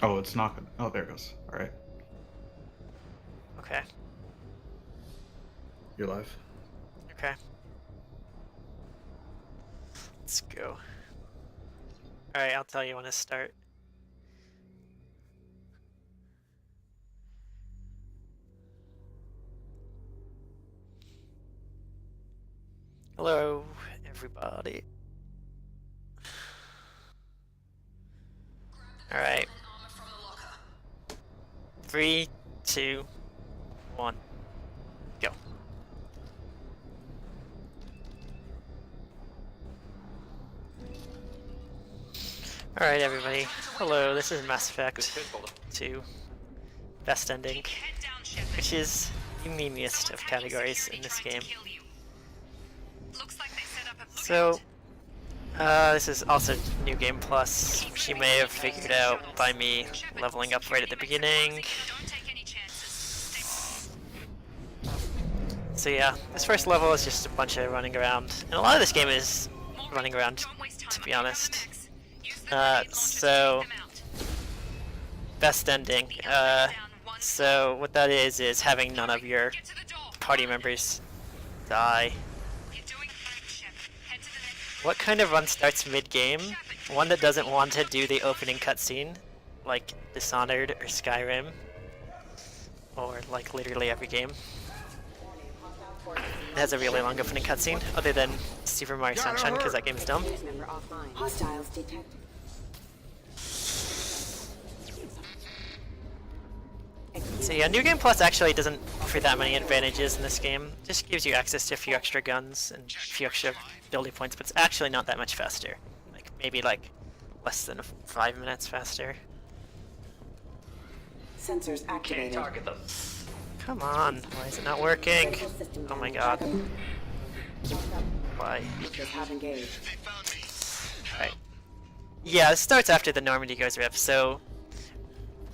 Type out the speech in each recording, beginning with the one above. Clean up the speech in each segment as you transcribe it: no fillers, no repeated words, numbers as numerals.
Oh, it's not gonna. Oh, there it goes. All right, Okay. you're live. Okay. Let's go. Alright, I'll tell you when to start. Hello, everybody. Alright. 3, 2, 1, go. Alright, everybody. Hello, this is Mass Effect 2 Best Ending, which is the meanest of categories in this game. So, this is also New Game Plus, which you may have figured out by me leveling up right at the beginning. So yeah, this first level is just a bunch of running around, and a lot of this game is running around, to be honest. So, best ending. So what that is having none of your party members die. What kind of run starts mid-game? One that doesn't want to do the opening cutscene, like Dishonored or Skyrim, or like literally every game. It has a really long opening cutscene, other than Super Mario Sunshine, because that game's dumb. So yeah, New Game Plus actually doesn't offer that many advantages in this game. Just gives you access to a few extra guns and a few extra ability points, but it's actually not that much faster. Like maybe like less than 5 minutes faster. Sensors activated. Target them. Come on, why is it not working? Oh my god. Why? Alright. Yeah, this starts after the Normandy goes rip, so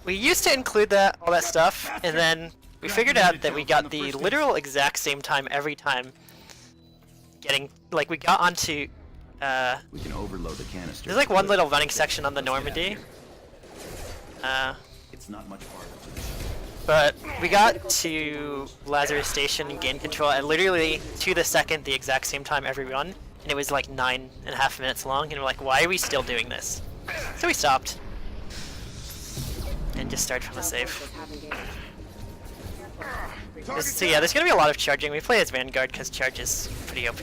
we used to include all that stuff, and then we figured out that we got the literal exact same time every time. We got onto, we can overload the canister. there's like one little running section on the Normandy. It's not much farther. But we got to Lazarus Station and gained control at literally to the second the exact same time every run, and it was like 9.5 minutes long, and we're like, why are we still doing this? So we stopped. And just started from the save. So yeah, there's gonna be a lot of charging. We play as Vanguard because charge is pretty OP.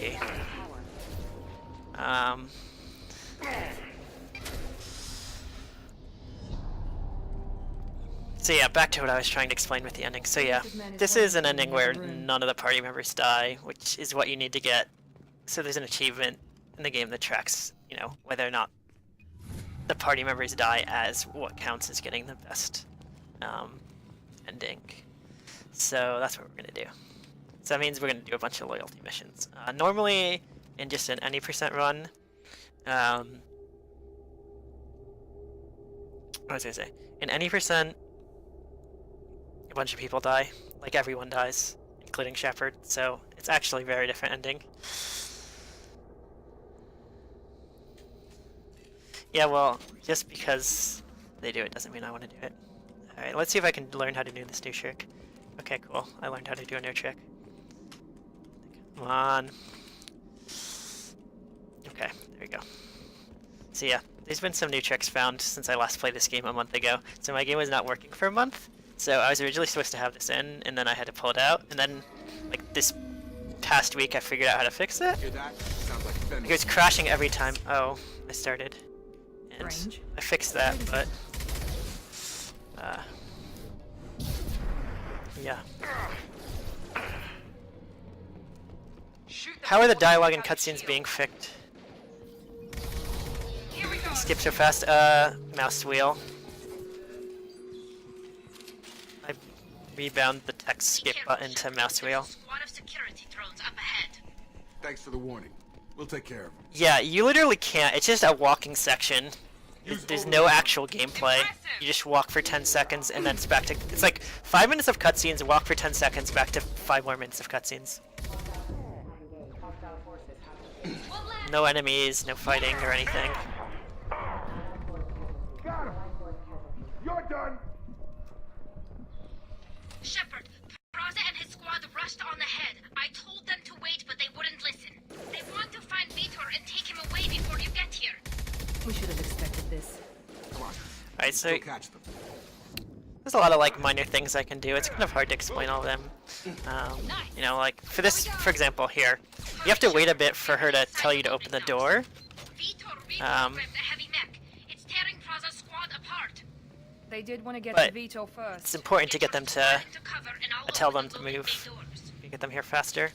So yeah, back to what I was trying to explain with the ending. So yeah, this is an ending where none of the party members die, which is what you need to get. So there's an achievement in the game that tracks, you know, whether or not the party members die as what counts as getting the best ending. So that's what we're gonna do. So that means we're gonna do a bunch of loyalty missions. Normally, in just an any percent run, what was I gonna say? In any percent, a bunch of people die. Like everyone dies, including Shepard. So it's actually a very different ending. Yeah, well, just because they do it doesn't mean I want to do it. Alright, let's see if I can learn how to do this new trick. Okay, cool. I learned how to do a new trick. Come on. Okay, there we go. So yeah, there's been some new tricks found since I last played this game a month ago. So my game was not working for a month. So I was originally supposed to have this in, and then I had to pull it out. And then, like, this past week I figured out how to fix it. It was crashing every time. Oh, I started. And I fixed that, but yeah. How are the dialogue and cutscenes being fixed? Skip so fast. Mouse wheel. I rebound the text skip button to mouse wheel. Thanks for the warning. We'll take care of him. Yeah, you literally can't. It's just a walking section. There's no actual gameplay. You just walk for 10 seconds and then it's back to... It's like 5 minutes of cutscenes, walk for 10 seconds, back to 5 more minutes of cutscenes. No enemies, no fighting or anything. Got him. You're bashed on the head. I told them to wait, but they wouldn't listen. They want to find Vitor and take him away before you get here. We should have expected this. Come on. Alright, so Still catch them. there's a lot of like minor things I can do. It's kind of hard to explain all of them. You know, like for this, for example, here, you have to wait a bit for her to tell you to open the door. Vitor reprogrammed the heavy mech. It's tearing Praza's squad apart. They did want to get But to Vito first. it's important to get them to Cover and I'll tell open them to the loading move. bay doors. You get them here faster.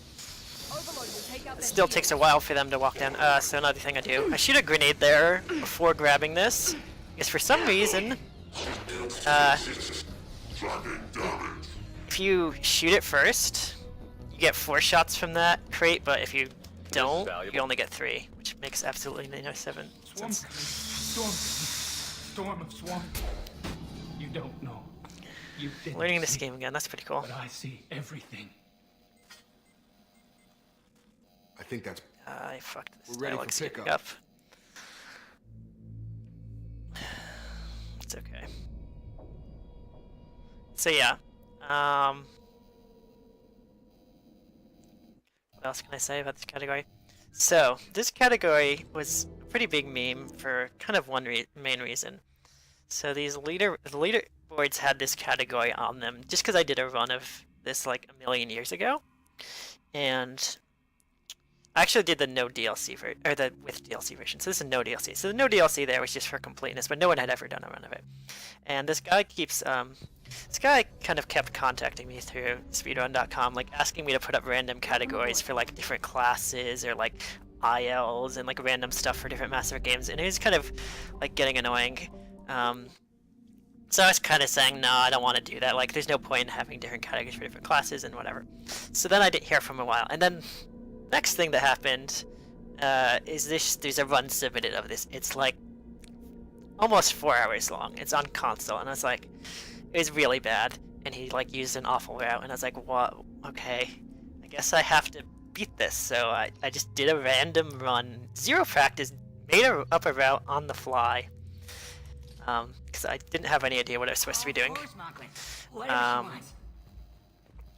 Overlord will take out It the still takes a while for them to walk down. So another thing I do, I shoot a grenade there before grabbing this, because for some reason, if you shoot it first, you get 4 shots from that crate, but if you don't, you only get 3, which makes absolutely no sense. Storm of swamp. You don't know. You didn't Learning this see, game again, that's pretty cool. but I see everything. I think that's... I fucked this We're ready for dialogue skipping pickup. up. It's okay. So yeah, what else can I say about this category? So this category was a pretty big meme for kind of one main reason. So these leaderboards had this category on them just because I did a run of this like a million years ago, and I actually did the no DLC or the with DLC version. So this is no DLC. So the no DLC there was just for completeness, but no one had ever done a run of it. And this guy kind of kept contacting me through speedrun.com, like asking me to put up random categories for like different classes or like ILs and like random stuff for different Mass Effect games, and it was kind of like getting annoying. So I was kind of saying, no, I don't want to do that. Like, there's no point in having different categories for different classes and whatever. So then I didn't hear from him a while, and then next thing that happened is there's a run submitted of this. It's like almost 4 hours long. It's on console, and I was like, it was really bad, and he like used an awful route, and I was like, what? Okay, I guess I have to beat this. So I just did a random run, zero practice, made up a route on the fly, because I didn't have any idea what I was supposed to be doing,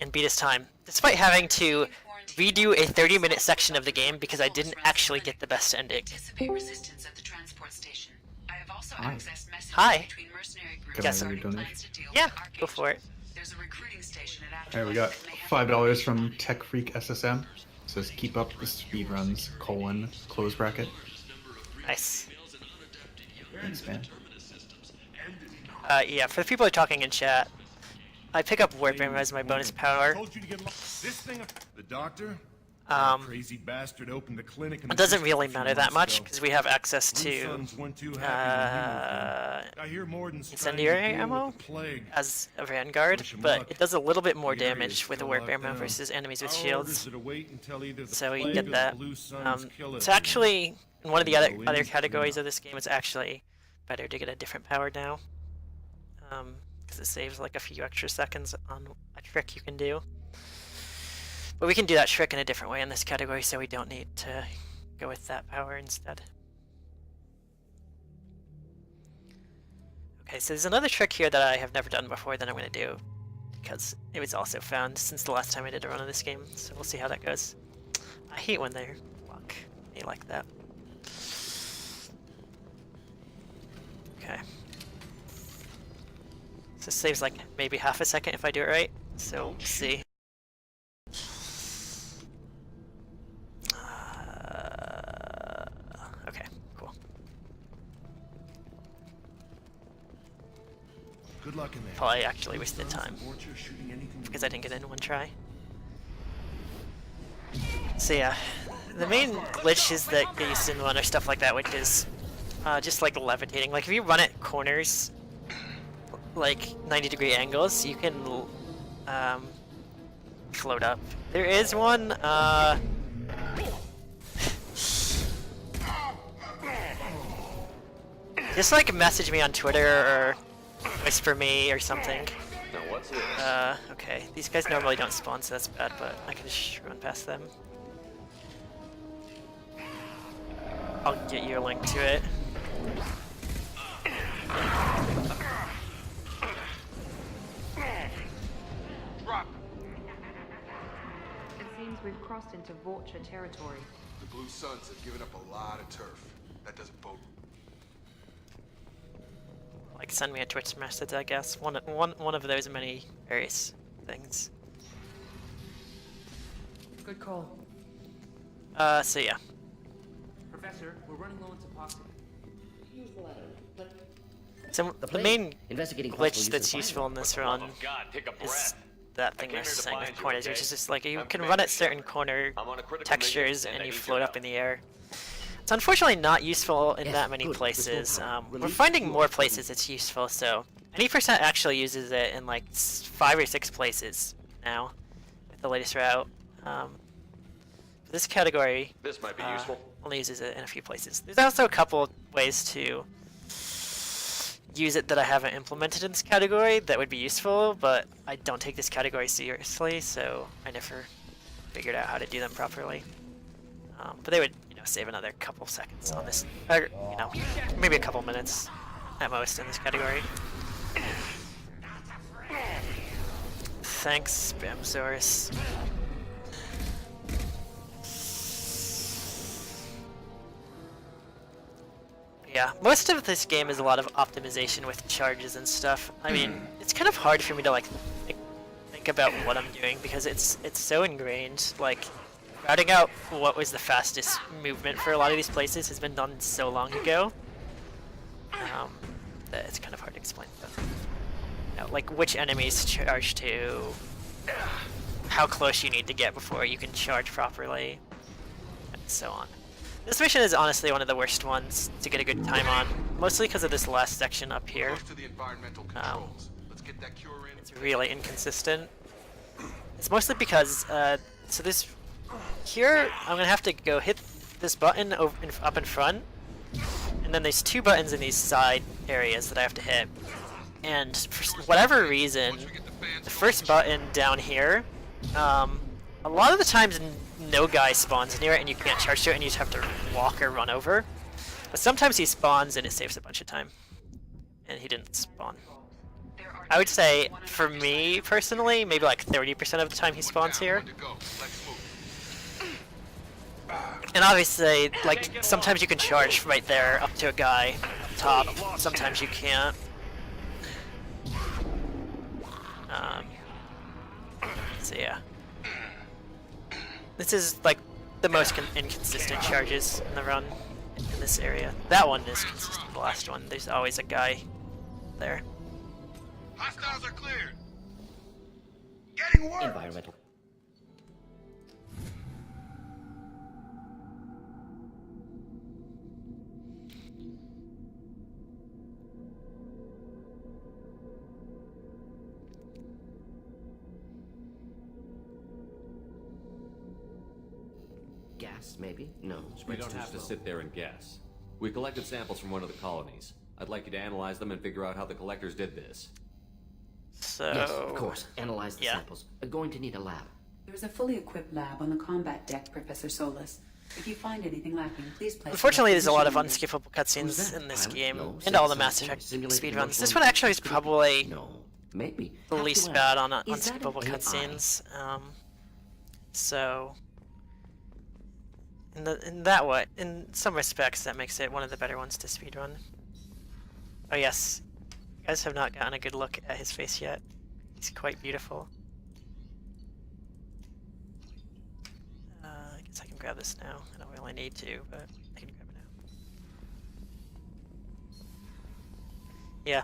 and beat his time, despite having to redo a 30-minute section of the game because I didn't actually get the best ending. Anticipate resistance at the transport station. I have also accessed messages Hi. between mercenary groups Can I regarding donate? plans to deal Yeah, with go Arcade. for it. There's a recruiting station at Alright, we got $5 from Tech Freak SSM. It says keep up the speedruns, close bracket. Nice. Thanks, man. Yeah, for the people who are talking in chat, I pick up Warp Ammo as my bonus power. Told you to get this thing. The doctor. Crazy bastard opened the clinic. It doesn't really matter that much because we have access to I hear Mordin's incendiary ammo as a vanguard, but it does a little bit more damage with the Warp Ammo versus enemies with shields. So you get that. It's actually in one of the other categories of this game. It's actually better to get a different power now, because it saves like a few extra seconds on a trick you can do. But we can do that trick in a different way in this category, so we don't need to go with that power instead. Okay, so there's another trick here that I have never done before that I'm going to do, because it was also found since the last time I did a run of this game, so we'll see how that goes. I hate when they lock me like that. Okay. So it saves like maybe half a second if I do it right, so we'll see. Okay, cool. Good luck in there. Probably actually wasted time because I didn't get in one try. So yeah, the main glitches that get used in one or stuff like that, which is just like levitating. Like if you run at corners, like 90-degree angles, you can float up. There is one. Just like message me on Twitter or whisper me or something. Okay, these guys normally don't spawn, so that's bad, but I can just run past them. I'll get you a link to it. crossed into Vorcha territory. The Blue Suns have given up a lot of turf. That doesn't bode. Like, send me a Twitch message, I guess. One of those many various things. Good call. So yeah. Professor, we're running low on epoxy. So the main glitch that's useful in this run is that thing I was saying with corners, which is just like you can run at certain corner textures and you float up in the air. It's unfortunately not useful in that many places. We're finding more places it's useful, so 90% actually uses it in like 5 or 6 places now with the latest route. This category might be useful. Only uses it in a few places. There's also a couple ways to use it that I haven't implemented in this category that would be useful, but I don't take this category seriously, so I never figured out how to do them properly. But they would, save another couple seconds on this, or, maybe a couple minutes at most in this category. Thanks, Spamsaurus. Yeah, most of this game is a lot of optimization with charges and stuff. I mean, it's kind of hard for me to think about what I'm doing because it's so ingrained. Like, routing out what was the fastest movement for a lot of these places has been done so long ago that it's kind of hard to explain. But, like which enemies charge to, how close you need to get before you can charge properly, and so on. This mission is honestly one of the worst ones to get a good time on, mostly because of this last section up here. It's really inconsistent. It's mostly because, so this, here, I'm gonna have to go hit this button up in front, and then there's 2 buttons in these side areas that I have to hit. And for whatever reason, the first button down here, a lot of the times no guy spawns near it and you can't charge to it and you just have to walk or run over. But sometimes he spawns and it saves a bunch of time. And he didn't spawn. I would say, for me personally, maybe like 30% of the time he spawns here. And obviously, like, sometimes you can charge right there up to a guy up top, sometimes you can't. So yeah. This is like the most inconsistent charges in the run in this area. That one is consistent, the last one. There's always a guy there. Hostiles are cleared. Getting work. Environmental. Gas, maybe? No. We don't have to sit there and guess. We collected samples from one of the colonies. I'd like you to analyze them and figure out how the collectors did this. So... Yes, of course. Analyze the samples. Going to need a lab. There's a fully equipped lab on the combat deck, Professor Solus. If you find anything lacking, please place. Unfortunately, there's a lot of unskippable cutscenes in this game, and all the Mass Effect speedruns. This one actually is probably the least bad on unskippable cutscenes. So... In that way, in some respects, that makes it one of the better ones to speedrun. Oh yes, you guys have not gotten a good look at his face yet. He's quite beautiful. I guess I can grab this now. I don't really need to, but I can grab it now. Yeah.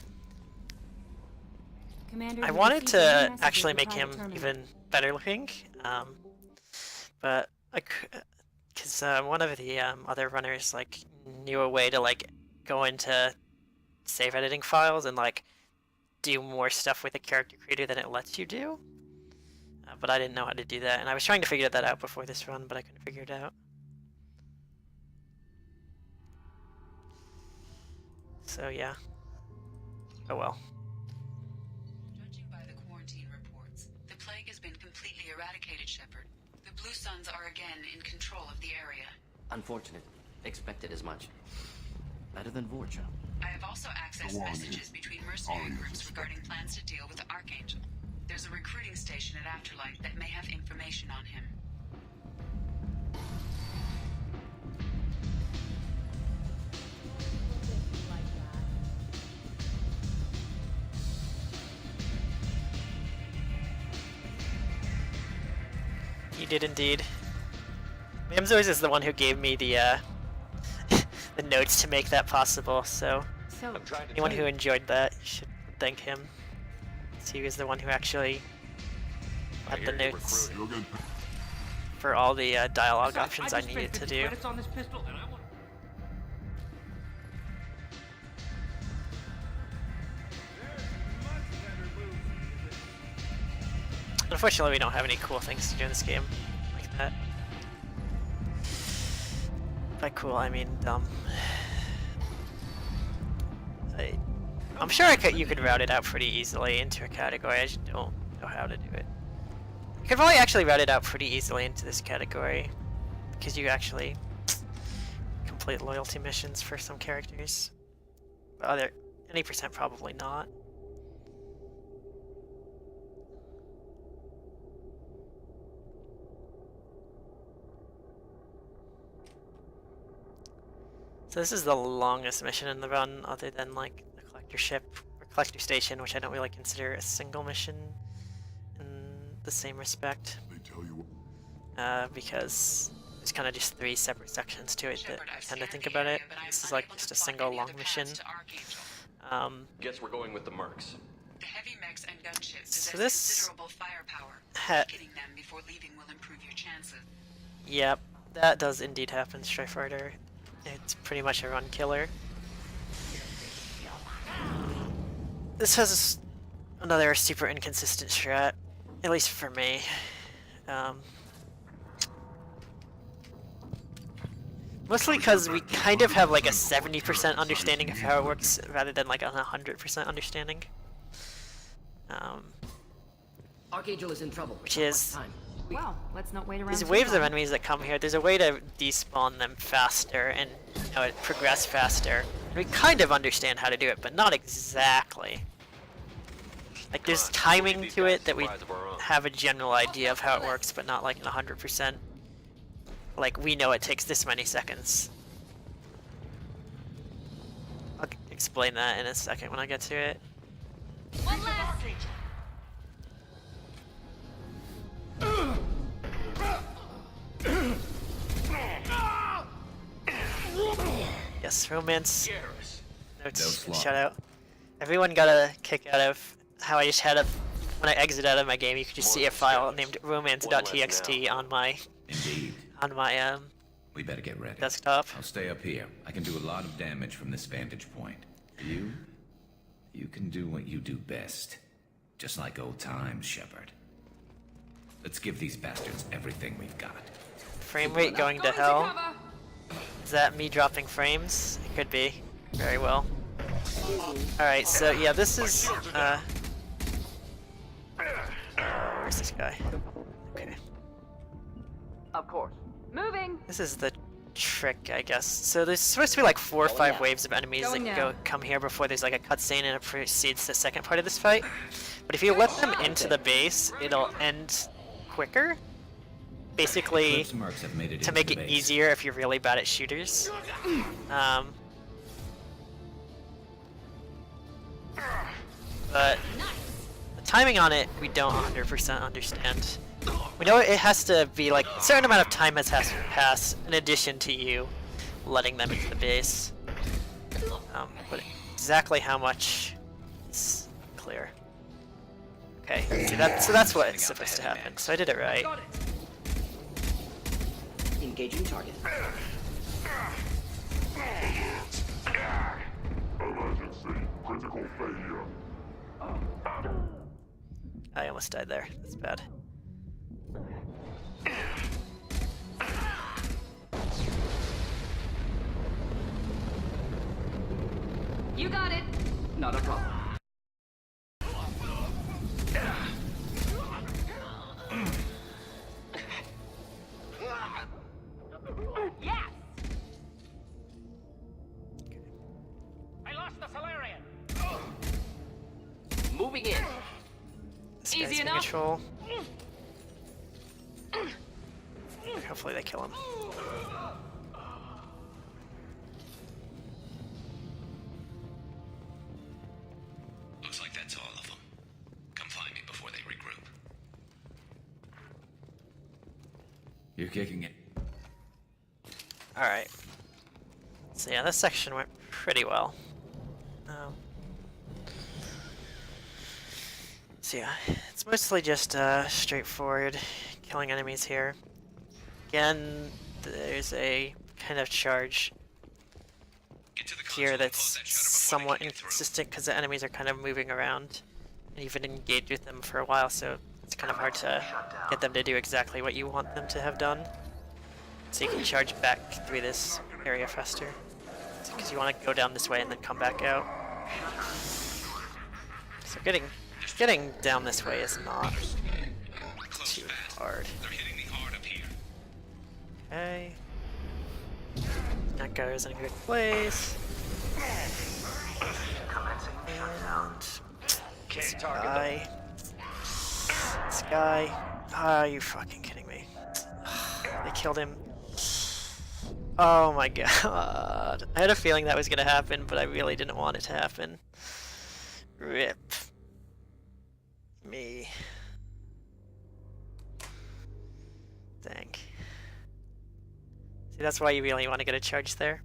Commander, I wanted to actually make him even better looking, but because one of the other runners knew a way to go into save editing files and do more stuff with a character creator than it lets you do, but I didn't know how to do that, and I was trying to figure that out before this run, but I couldn't figure it out. So yeah. Oh well. Judging by the quarantine reports, the plague has been completely eradicated, Shepard. The Blue Suns are again in control of the area. Unfortunate. Expected as much. Better than Vorcha. I have also accessed messages between mercenary groups regarding plans to deal with the Archangel. There's a recruiting station at Afterlight that may have information on him. did indeed. Mamzois is the one who gave me the the notes to make that possible, so anyone who enjoyed that should thank him. He was the one who actually had the notes for all the dialogue options I needed to do. On this pistol and I want... Unfortunately, we don't have any cool things to do in this game like that. By cool, I mean dumb. I'm sure you could route it out pretty easily into a category. I just don't know how to do it. You could probably actually route it out pretty easily into this category because you actually complete loyalty missions for some characters. But any percent probably not. So this is the longest mission in the run, other than like the collector ship or collector station, which I don't really consider a single mission in the same respect. Because there's kind of just 3 separate sections to it that I tend to think about it. This is like just a single long mission. Guess we're going with the mercs. The heavy mechs and gunships So possess this considerable firepower. Getting them before leaving will improve your chances. Yep, that does indeed happen, Strife-Fighter. It's pretty much a run killer. This has another super inconsistent strat, at least for me. Mostly because we kind of have like a 70% understanding of how it works rather than like a 100% understanding. Archangel is in trouble. Which is... Well, let's not wait around. These waves of enemies that come here, there's a way to despawn them faster and progress faster. We kind of understand how to do it, but not exactly. Like there's timing to it that we have a general idea of how it works, but not like 100%. Like we know it takes this many seconds. I'll explain that in a second when I get to it. One last. Yes, romance. Notes, shout out. Everyone got a kick out of how I just had a... When I exit out of my game, you could just see a file named romance.txt on my... Indeed. On my, We better get ready. desktop. I'll stay up here. I can do a lot of damage from this vantage point. You can do what you do best. Just like old times, Shepard. Let's give these bastards everything we've got. Frame rate going to hell. Is that me dropping frames? It could be. Very well. Alright, so yeah, this is, where's this guy? Okay. Of course. Moving. This is the trick, I guess. So there's supposed to be like 4 or 5 waves of enemies that come here before there's like a cutscene and it precedes the second part of this fight. But if you let them into the base, it'll end quicker. Basically, to make it easier if you're really bad at shooters. But the timing on it, we don't 100% understand. We know it has to be like a certain amount of time has to pass in addition to you letting them into the base. But exactly how much is clear. Okay, see so that's what is supposed to happen. So I did it right. Engaging target. Critical failure. I almost died there. That's bad. You got it. Not a problem. Yes. I lost the Solarian. Moving in. This guy's in control. Hopefully they kill him. Looks like that's all of them. Come find me before they regroup. You're kicking it. Alright. So yeah, this section went pretty well. So yeah, it's mostly just straightforward killing enemies here. Again, there's a kind of charge here that's somewhat inconsistent because the enemies are kind of moving around and you've been engaged with them for a while, so it's kind of hard to get them to do exactly what you want them to have done. So you can charge back through this area faster. Because you want to go down this way and then come back out. So getting down this way is not too hard. Okay. That goes in a good place. And this guy. This guy. Ah, you fucking kidding me. They killed him. Oh my god. I had a feeling that was gonna happen, but I really didn't want it to happen. RIP. Me. Dang. See, that's why you really want to get a charge there.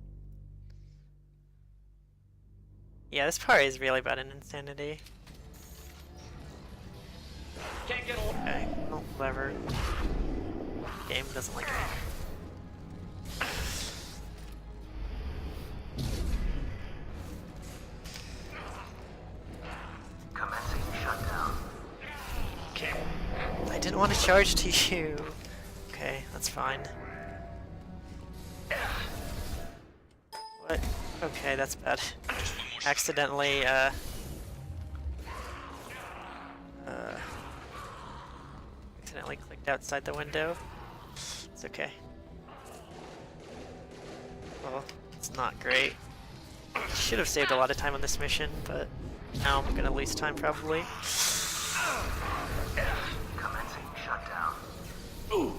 Yeah, this part is really bad in Insanity. Okay, oh, whatever. Game doesn't like me. Commencing shutdown. Okay. I didn't want to charge to you. Okay, that's fine. What? Okay, that's bad. Accidentally, accidentally clicked outside the window. It's okay. Well, it's not great. Should have saved a lot of time on this mission, but now I'm gonna lose time probably. Commencing shutdown. Ooh.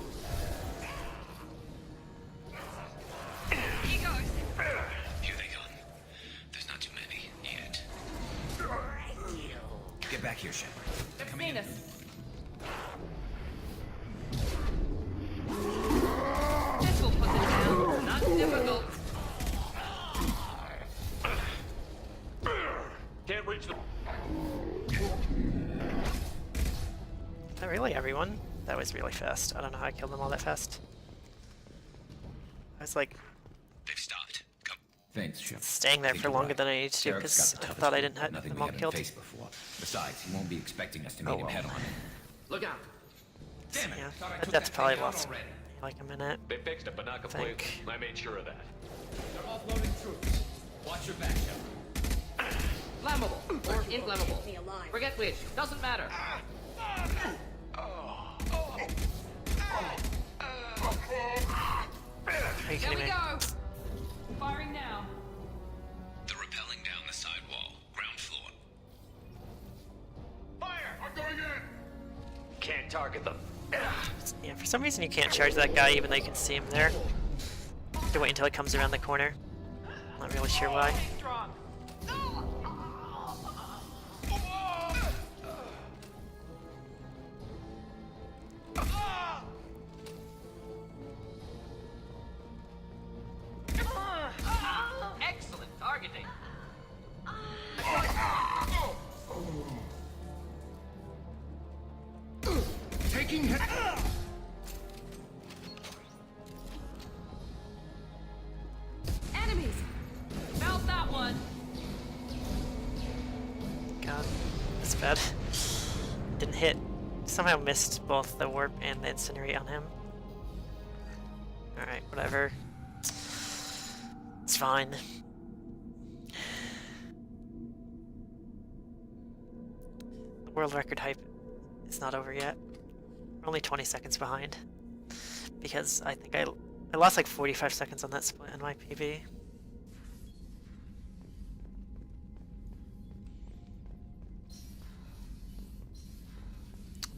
Here they come. There's not too many yet. Get back here, Shepard. Come in. This will put it down. Not difficult. Can't reach the... Not really, everyone. That was really fast. I don't know how I killed them all that fast. I was like... They've stopped. Come. Thanks, Shepard. Staying there for longer than I needed to because I thought I didn't have them all killed. Besides, he won't be expecting us to meet him head on. Look out! Damn it! Yeah, that's probably lost like a minute. They fixed it, but not completely. I made sure of that. They're offloading troops. Watch your back, Shepard. Flammable or inflammable. Forget which. Doesn't matter. Are you Here kidding we me? go. Firing now. They're rappelling down the side wall, ground floor. Fire! I'm going in! Can't target them. Yeah, for some reason you can't charge that guy even though you can see him there. You have to wait until he comes around the corner. I'm not really sure why. Strong. Excellent targeting. Taking hit. Enemies. Felt that one. God, that's bad. Didn't hit. Somehow missed both the warp and the incinerate on him. Alright, whatever. It's fine. The world record hype is not over yet. We're only 20 seconds behind. Because I think I lost like 45 seconds on that split on my PB.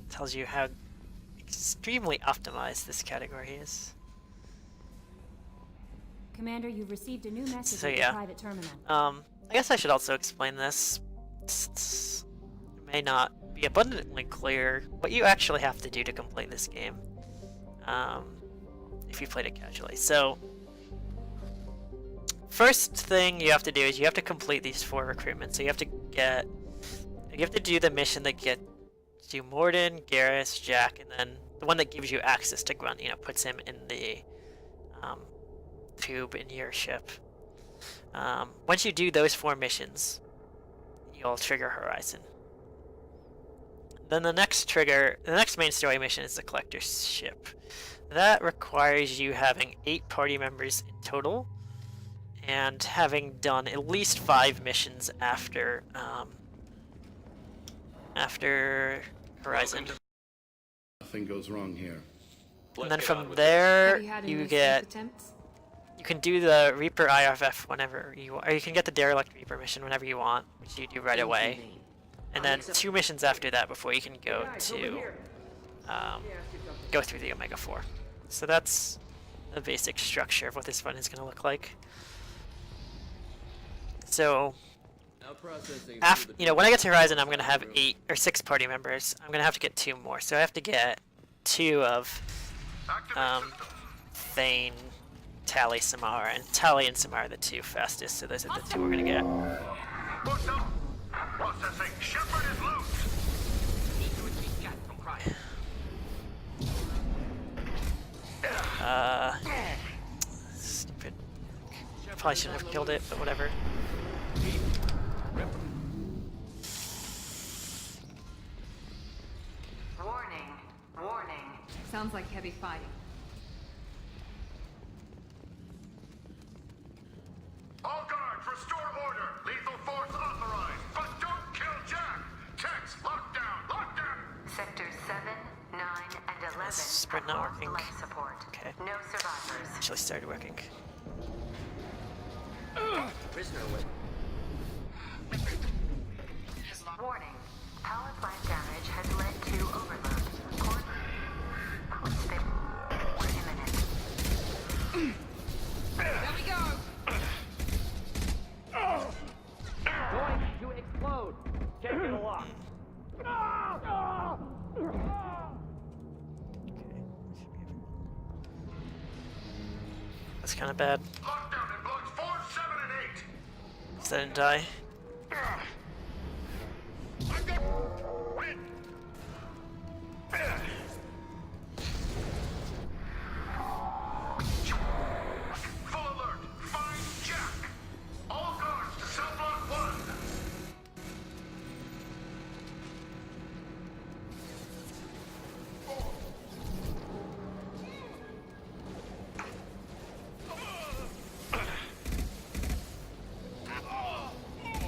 Tells you how extremely optimized this category is. Commander, you've received a new message So at yeah. the private terminal. I guess I should also explain this. It may not be abundantly clear what you actually have to do to complete this game. if you played it casually. So first thing you have to do is you have to complete these 4 recruitments. So you have to do the mission that gets you Mordin, Garrus, Jack, and then the one that gives you access to Grunt, puts him in the tube in your ship. Once you do those 4 missions, you'll trigger Horizon. Then the next main story mission is the Collector's Ship. That requires you having 8 party members in total, and having done at least 5 missions after Horizon. Nothing goes wrong here. And then from there, you can do the Reaper IFF whenever you want, or you can get the Derelict Reaper mission whenever you want, which you do right away. And then 2 missions after that before you can go to go through the Omega 4. So that's the basic structure of what this run is going to look like. So, when I get to Horizon, I'm going to have 8 or 6 party members. I'm going to have to get 2 more. So I have to get 2 of Thane, Tali, Samara, and Tali and Samara are the 2 fastest. So those are the 2 we're going to get. Processing. Shepard is loose. Stupid. Probably shouldn't have killed it, but whatever. Warning. Sounds like heavy fighting. All guards, restore order. Lethal force authorized, but don't kill Jack. Text, lockdown. Sectors 7, 9, and 11. Sprint not working. Life support. Okay. No survivors. Actually started working. Prisoner with. Warning. Power plant damage has led to overload. Imminent. There we go! Going to explode. Check it lock. That's kind of bad. Lockdown in blocks 4, 7, and 8. Because I didn't die. Full alert. Find Jack. All guards to cell block 1.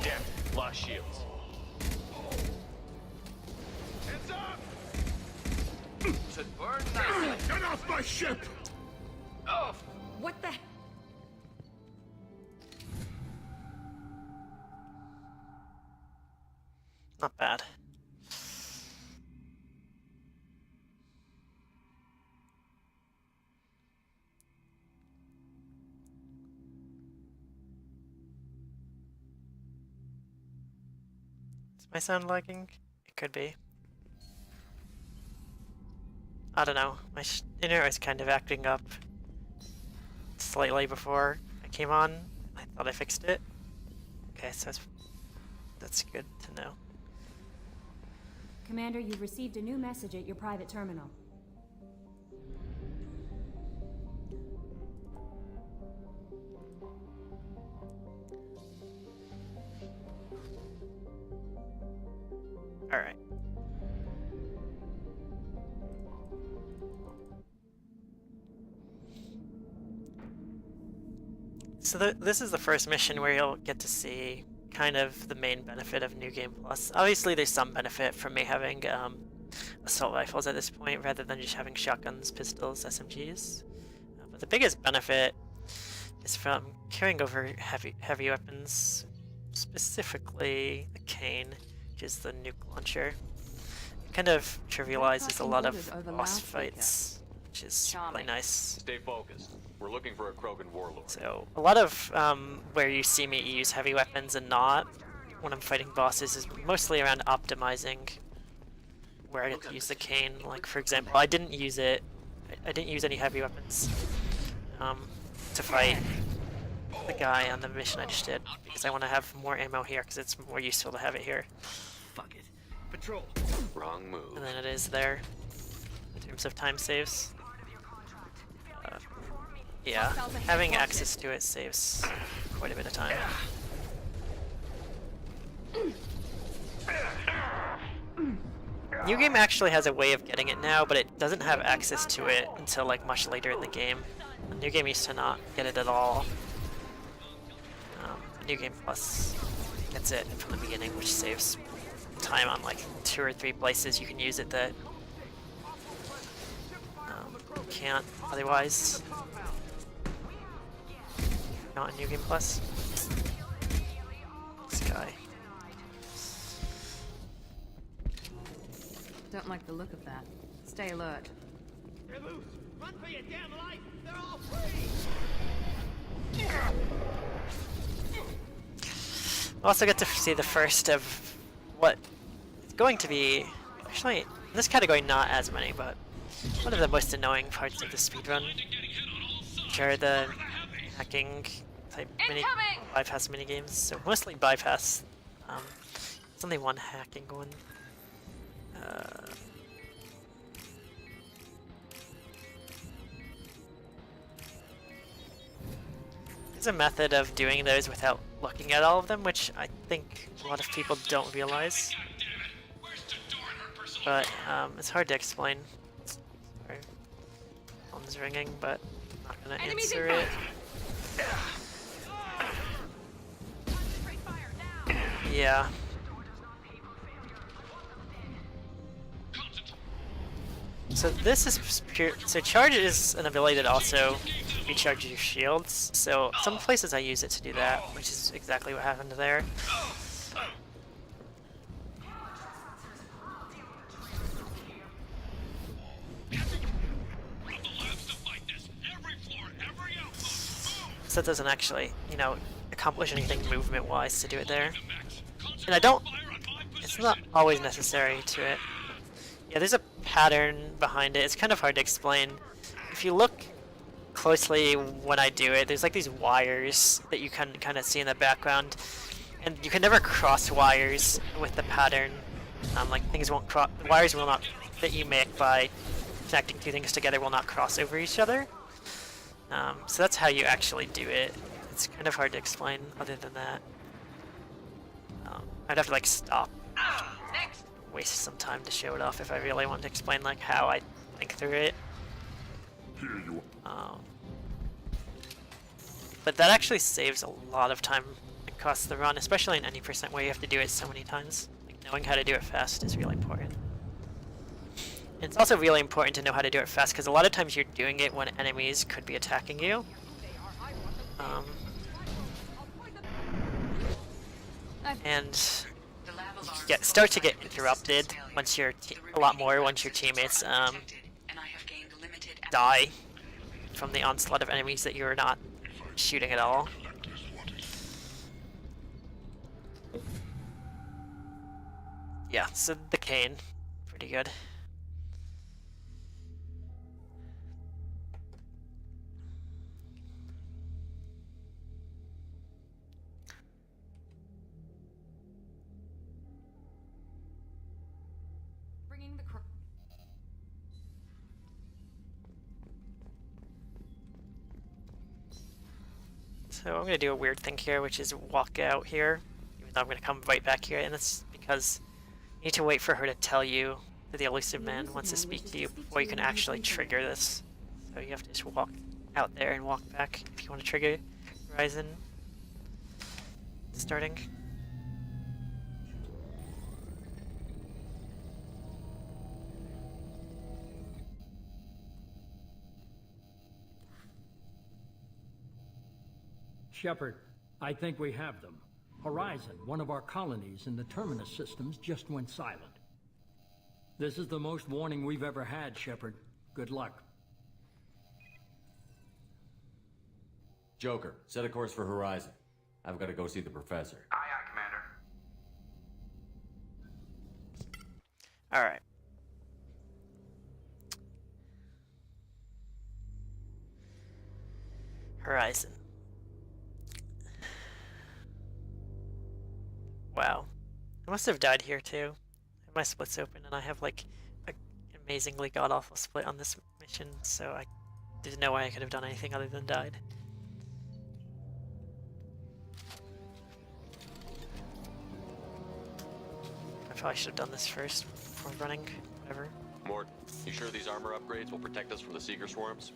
Damn, lost shields. Hands up! Should burn nicely. Get off my ship! Oh. What the? Not bad. Is my sound lagging? It could be. I don't know. My internet was kind of acting up slightly before I came on. I thought I fixed it. Okay, so that's good to know. Commander, you've received a new message at your private terminal. Alright. So this is the first mission where you'll get to see kind of the main benefit of New Game Plus. Obviously there's some benefit from me having assault rifles at this point rather than just having shotguns, pistols, SMGs. But the biggest benefit is from carrying over heavy weapons, specifically the cane, which is the nuke launcher. It kind of trivializes a lot of boss fights, which is really nice. Stay focused. We're looking for a Krogan warlord. So a lot of where you see me use heavy weapons and not when I'm fighting bosses is mostly around optimizing where I get to use the cane. Like for example, I didn't use it I didn't use any heavy weapons to fight the guy on the mission I just did, because I want to have more ammo here, because it's more useful to have it here. Fuck it. Patrol. Wrong move. And then it is there, in terms of time saves. Yeah, having access to it saves quite a bit of time. New game actually has a way of getting it now, but it doesn't have access to it until like much later in the game. The New game used to not get it at all. New game plus gets it from the beginning, which saves time on like 2 or 3 places you can use it that you can't otherwise. Not in New Game Plus. This guy. Don't like the look of that. Stay alert. They're loose. Run for your damn life. They're all free. We'll also get to see the first of what is going to be, actually, in this category not as many, but one of the most annoying parts of the speedrun, which are the hacking type bypass minigames. So mostly bypass. There's only one hacking one. There's a method of doing those without looking at all of them, which I think a lot of people don't realize. But it's hard to explain. Sorry. Phone's ringing, but I'm not gonna answer it. Yeah. So this is pure. So charge is an ability that also recharges your shields. So some places I use it to do that, which is exactly what happened there. So that doesn't actually, you know, accomplish anything movement-wise to do it there. And I don't. It's not always necessary to it. Yeah, there's a pattern behind it. It's kind of hard to explain. If you look closely when I do it, there's like these wires that you can kind of see in the background, and you can never cross wires with the pattern. Like things won't cross. Wires will not that you make by connecting 2 things together will not cross over each other. So that's how you actually do it. It's kind of hard to explain. Other than that, I'd have to like stop. Waste some time to show it off if I really want to explain like how I think through it. But that actually saves a lot of time across the run, especially in any % where you have to do it so many times. Like knowing how to do it fast is really important. And it's also really important to know how to do it fast because a lot of times you're doing it when enemies could be attacking you. And start to get interrupted once your a lot more once your teammates die from the onslaught of enemies that you're not shooting at all. Yeah, so the cane, pretty good. So I'm going to do a weird thing here, which is walk out here, even though I'm going to come right back here, and that's because you need to wait for her to tell you that the elusive man wants to speak to you before you can actually trigger this. So you have to just walk out there and walk back if you want to trigger Horizon starting. Shepard, I think we have them. Horizon, one of our colonies in the Terminus systems, just went silent. This is the most warning we've ever had, Shepard. Good luck. Joker, set a course for Horizon. I've got to go see the professor. Aye, aye, Commander. Alright. Horizon. Wow. I must have died here too. My split's open and I have like an amazingly god-awful split on this mission, so there's no way I could have done anything other than died. I probably should have done this first before running, whatever. Mort, you sure these armor upgrades will protect us from the Seeker swarms?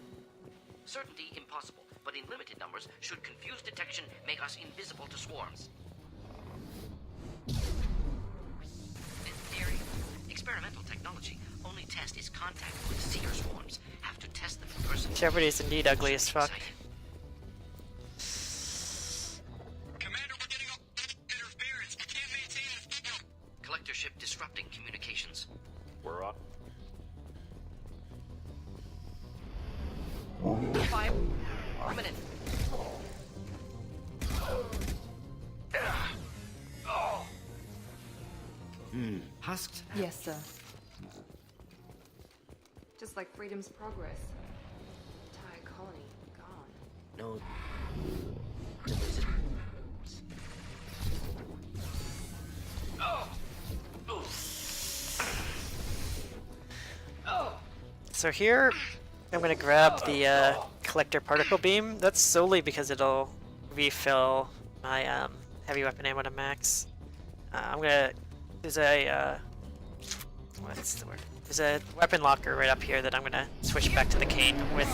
Certainty impossible, but in limited numbers, should confused detection make us invisible to swarms. In theory, experimental technology. Only test is contact with Seeker swarms. Have to test them in person. Shepard is indeed ugly as fuck. Commander, we're getting interference. We can't maintain. Collector ship disrupting communications. We're up. 5 minute. Husked? Yes, sir. Just like freedom's progress. Entire colony gone. No. So here, I'm gonna grab the collector particle beam. That's solely because it'll refill my heavy weapon ammo to max. There's a what's the word? There's a weapon locker right up here that I'm gonna switch back to the cane with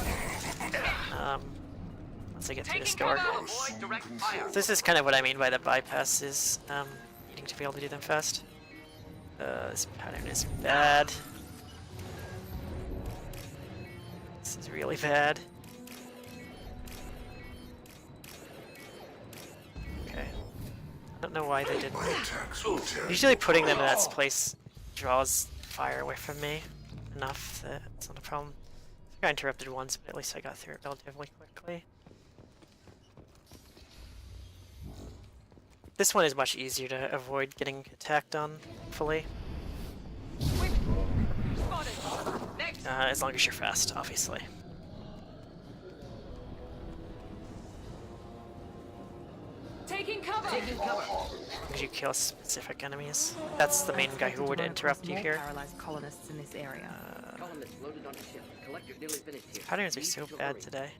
once I get through this door. So this is kind of what I mean by the bypasses, needing to be able to do them fast. This pattern is bad. This is really bad. Okay. I don't know why they didn't. Usually putting them in that place draws fire away from me enough that it's not a problem. I got interrupted once, but at least I got through it relatively quickly. This one is much easier to avoid getting attacked on, fully. As long as you're fast, obviously. Taking cover. Would you kill specific enemies? That's the main guy who would interrupt you here. Paralyzed colonists in this area. Colonists loaded on a ship. Collector nearly finished here. Patterns are so bad today.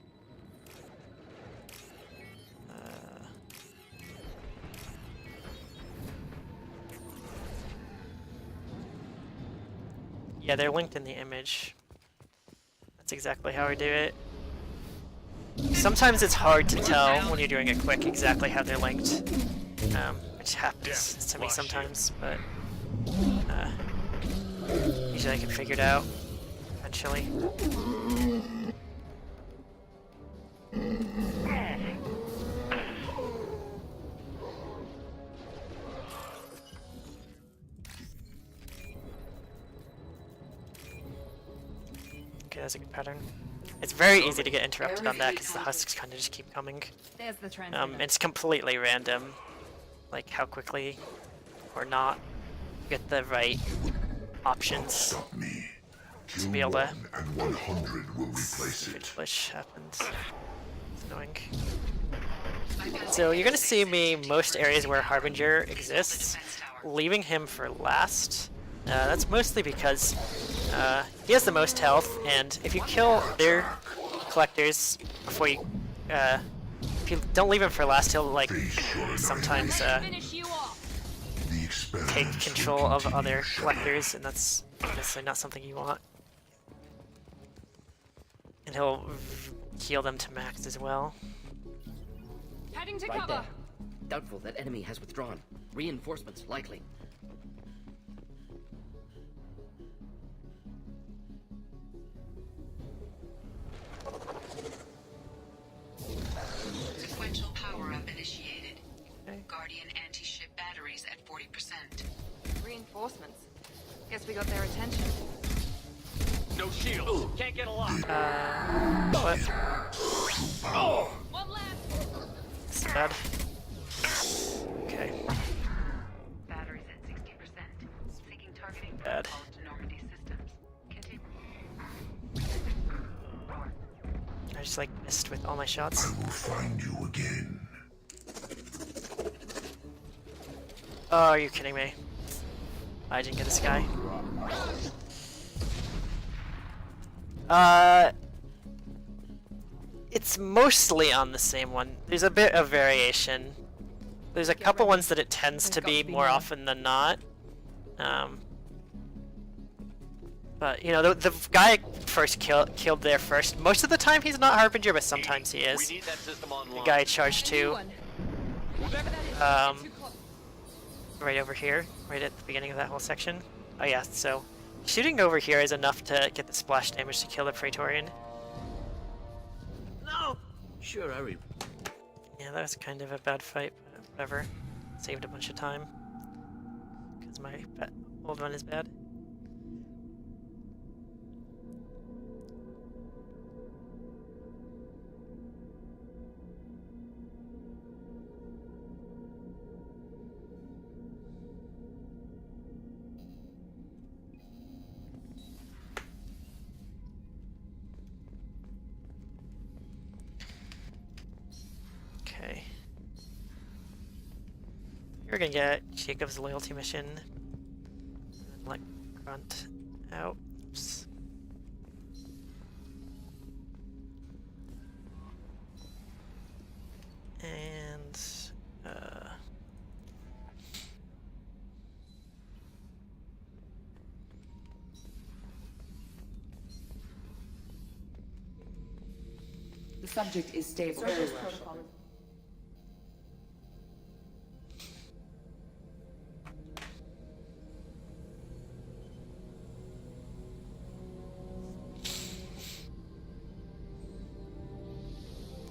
Yeah, they're linked in the image. That's exactly how I do it. Sometimes it's hard to tell when you're doing it quick exactly how they're linked, which happens to me sometimes, but usually I can figure it out eventually. Okay, that's a good pattern. It's very easy to get interrupted on that because the husks kind of just keep coming. There's the transmitter. It's completely random, like how quickly or not you get the right options to be able to. And 100 will replace it. Glitch happens. It's annoying. So you're gonna see me most areas where Harbinger exists, leaving him for last. That's mostly because he has the most health, and if you kill their collectors before you, if you don't leave him for last, he'll like sometimes take control of other collectors, and that's obviously not something you want. And he'll heal them to max as well. Heading to Right cover. there. Doubtful that enemy has withdrawn. Reinforcements likely. Sequential power-up initiated. Guardian anti-ship batteries at 40%. Reinforcements. Guess we got their attention. No shields. Can't get a lock. What? Oh! One left. It's bad. Okay. Batteries at 60%. Seeking targeting Bad. protocols to Normandy systems. Continue. I just just like missed with all my shots. I will find you again. Oh, are you kidding me? I didn't get this guy. It's mostly on the same one. There's a bit of variation. There's a couple ones that it tends to be more often than not. But, you know, the guy I first killed there first, most of the time he's not Harbinger, but sometimes he is. The guy I charged to. Right over here, right at the beginning of that whole section. Oh yeah, so shooting over here is enough to get the splash damage to kill the Praetorian. No! Sure, hurry. Yeah, that was kind of a bad fight, but whatever. Saved a bunch of time. Because my old one is bad. Okay. You're gonna get Jacob's loyalty mission. And let Grunt out. Oops. And The subject is stable.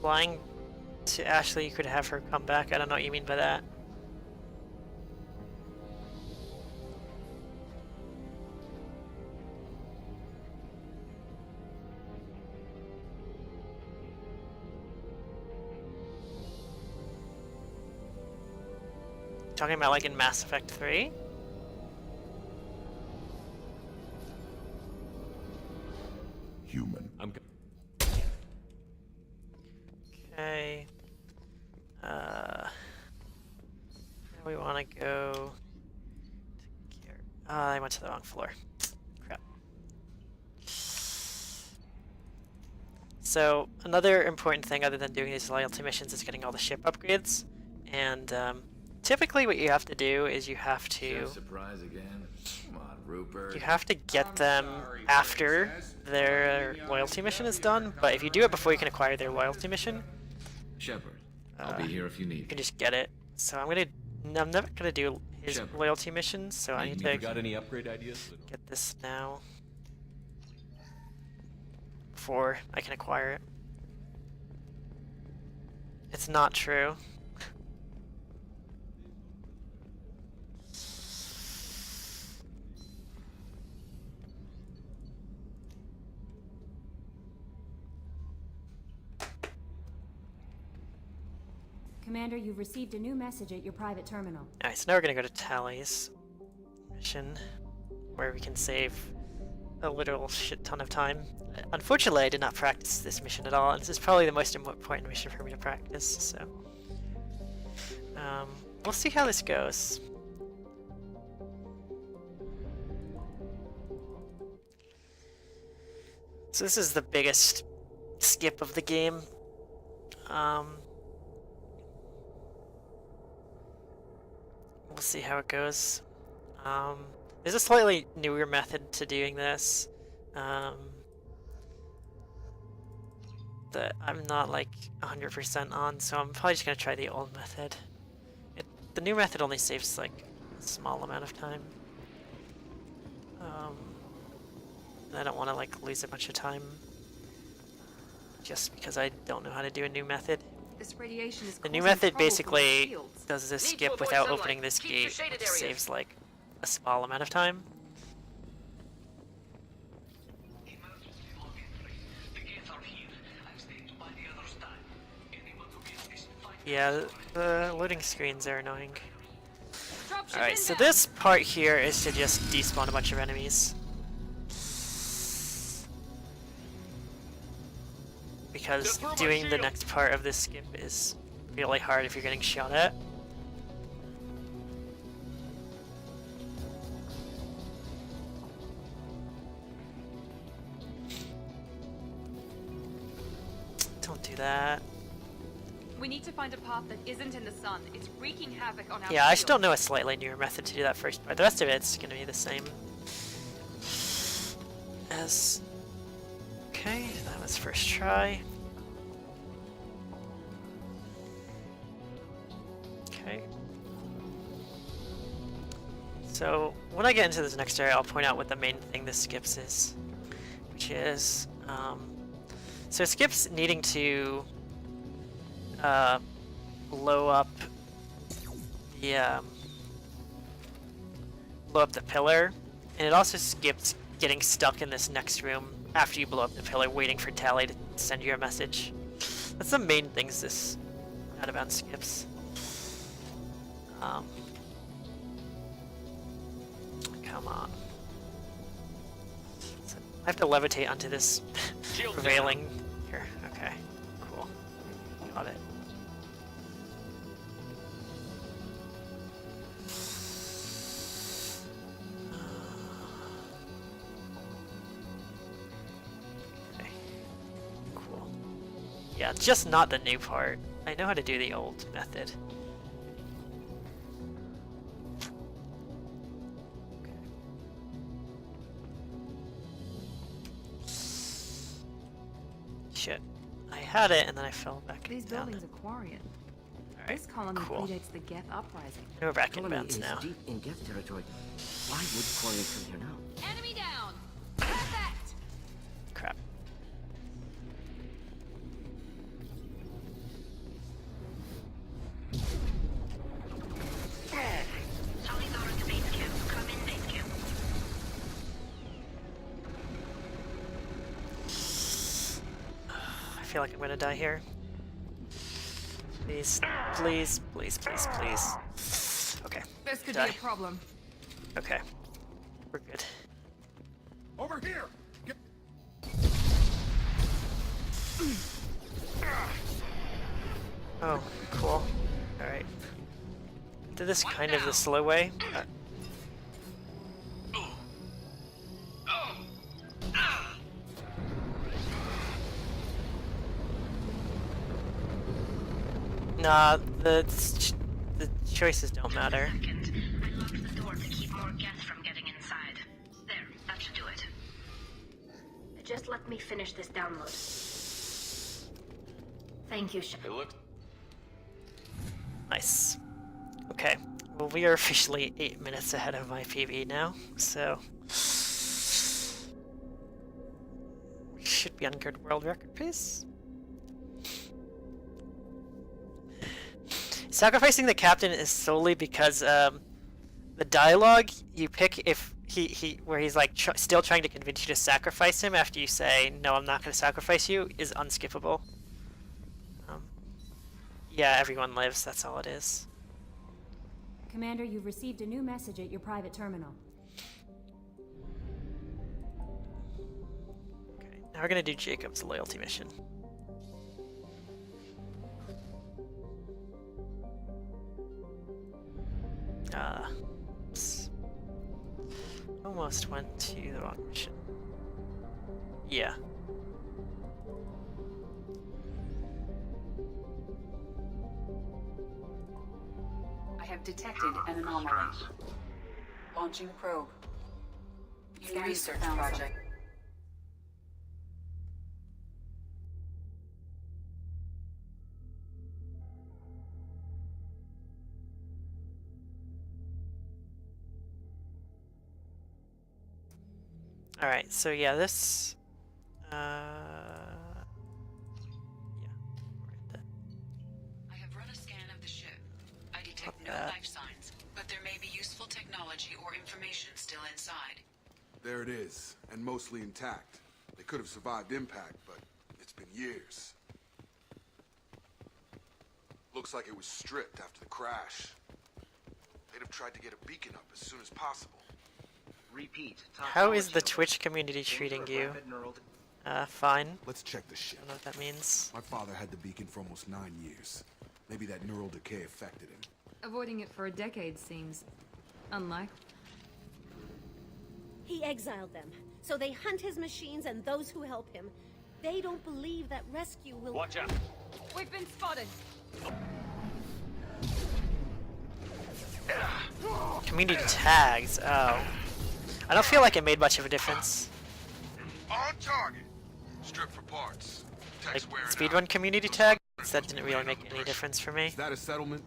lying to Ashley, you could have her come back. I don't know what you mean by that. Talking about like in Mass Effect 3? Human. Okay. We want to go. I went to the wrong floor. Crap. So another important thing, other than doing these loyalty missions, is getting all the ship upgrades. And typically, what you have to do is you have to. Surprise again. Come on, Rupert. You have to get them after their loyalty mission is done. But if you do it before you can acquire their loyalty mission, Shepard, I'll be here if you need. You can just get it. So I'm never gonna do his loyalty missions. So I need to. Got any upgrade ideas? Get this now before I can acquire it. It's not true. Commander, you've received a new message at your private terminal. Alright, so now we're gonna go to Tali's mission, where we can save a literal shit ton of time. Unfortunately, I did not practice this mission at all, and this is probably the most important mission for me to practice, so... we'll see how this goes. So this is the biggest skip of the game. We'll see how it goes. There's a slightly newer method to doing this that I'm not like 100% on, so I'm probably just gonna try the old method. The new method only saves like a small amount of time. And I don't want to like lose a bunch of time just because I don't know how to do a new method. This radiation is The new method basically does this skip without opening this gate, which saves like a small amount of time. Yeah, the loading screens are annoying. Alright, so this part here is to just despawn a bunch of enemies. because doing the next part of this skip is really hard if you're getting shot at. Don't do that. We need to find a path that isn't in the sun. It's wreaking havoc on our Yeah, I field. still know a slightly newer method to do that first part. The rest of it's gonna be the same as... Okay, that was first try. Okay. So, when I get into this next area, I'll point out what the main thing this skips is. Which is, so it skips needing to blow up the pillar, and it also skips getting stuck in this next room after you blow up the pillar, waiting for Tali to send you a message. That's the main things this out-of-bound skips. Come on. So I have to levitate onto this prevailing here. Okay, cool. Got it. Okay. Cool. Yeah, just not the new part. I know how to do the old method. Shit. I had it and then I fell back These down. buildings are Quarian. Alright, This colony cool. predates the Geth uprising. We're back in Colony bounds is now. deep in Geth territory. Why would Quarian come here now? Enemy down! Perfect! Crap. Tali's are at the base camp. Come in, base camp. I feel like I'm gonna die here. Please, please, please, please, please. Okay. This could die. be a problem. Okay. We're good. Over here! Get... Oh, cool. Alright. Did this kind of the slow way. Nah, the choices don't matter. I locked the door to keep more Geth from getting inside. There, that should do it. Just let me finish this download. Thank you, Hey, look. Nice. Okay. Well, we are officially 8 minutes ahead of my PB now, so we should be on good world record pace. Sacrificing the captain is solely because the dialogue you pick if where he's like still trying to convince you to sacrifice him after you say no, I'm not going to sacrifice you is unskippable. Yeah, everyone lives. That's all it is. Commander, you've received a new message at your private terminal. Okay, now we're gonna do Jacob's loyalty mission. Oops. Almost went to the wrong mission. Yeah. I have detected an anomaly. Launching probe. Research project. Alright, so yeah, this... yeah. I have run a scan of the ship. I detect no life signs, but there may be useful technology or information still inside. There it is, and mostly intact. They could have survived impact, but it's been years. Looks like it was stripped after the crash. They'd have tried to get a beacon up as soon as possible. Repeat. How is the Twitch community treating you? Fine. Let's check the ship. I don't know what that means. My father had the beacon for almost 9 years. Maybe that neural decay affected him. Avoiding it for a decade seems unlikely. He exiled them, so they hunt his machines and those who help him. They don't believe that rescue will... Watch out! We've been spotted. Community tags. Oh. I don't feel like it made much of a difference. On target. Strip for parts. Like, speedrun community tags? That didn't really make any difference for me. Is that a settlement?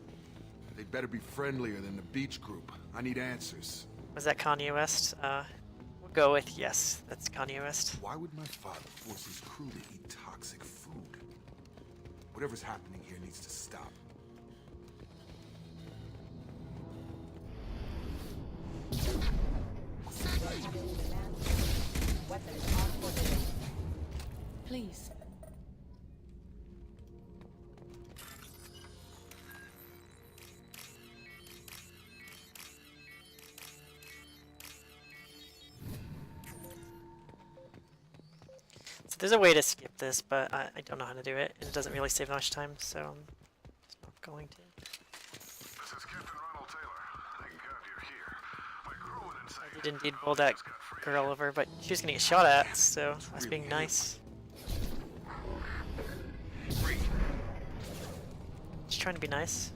They'd better be friendlier than the beach group. I need answers. Was that Kanye West? We'll go with yes. That's Kanye West. Why would my father force his crew to eat toxic food? Whatever's happening here needs to stop. Please. So there's a way to skip this, but I don't know how to do it. And it doesn't really save much time, so I'm just not going to. I did indeed bowl that girl over, but she was gonna get shot at, so I was being nice. Just trying to be nice.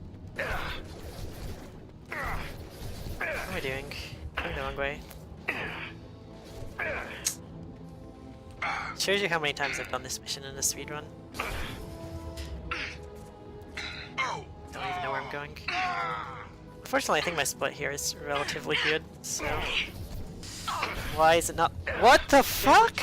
What am I doing? Going the wrong way. Shows you how many times I've done this mission in a speedrun. Don't even know where I'm going. Unfortunately, I think my split here is relatively good, so... Why is it not- What the fuck?!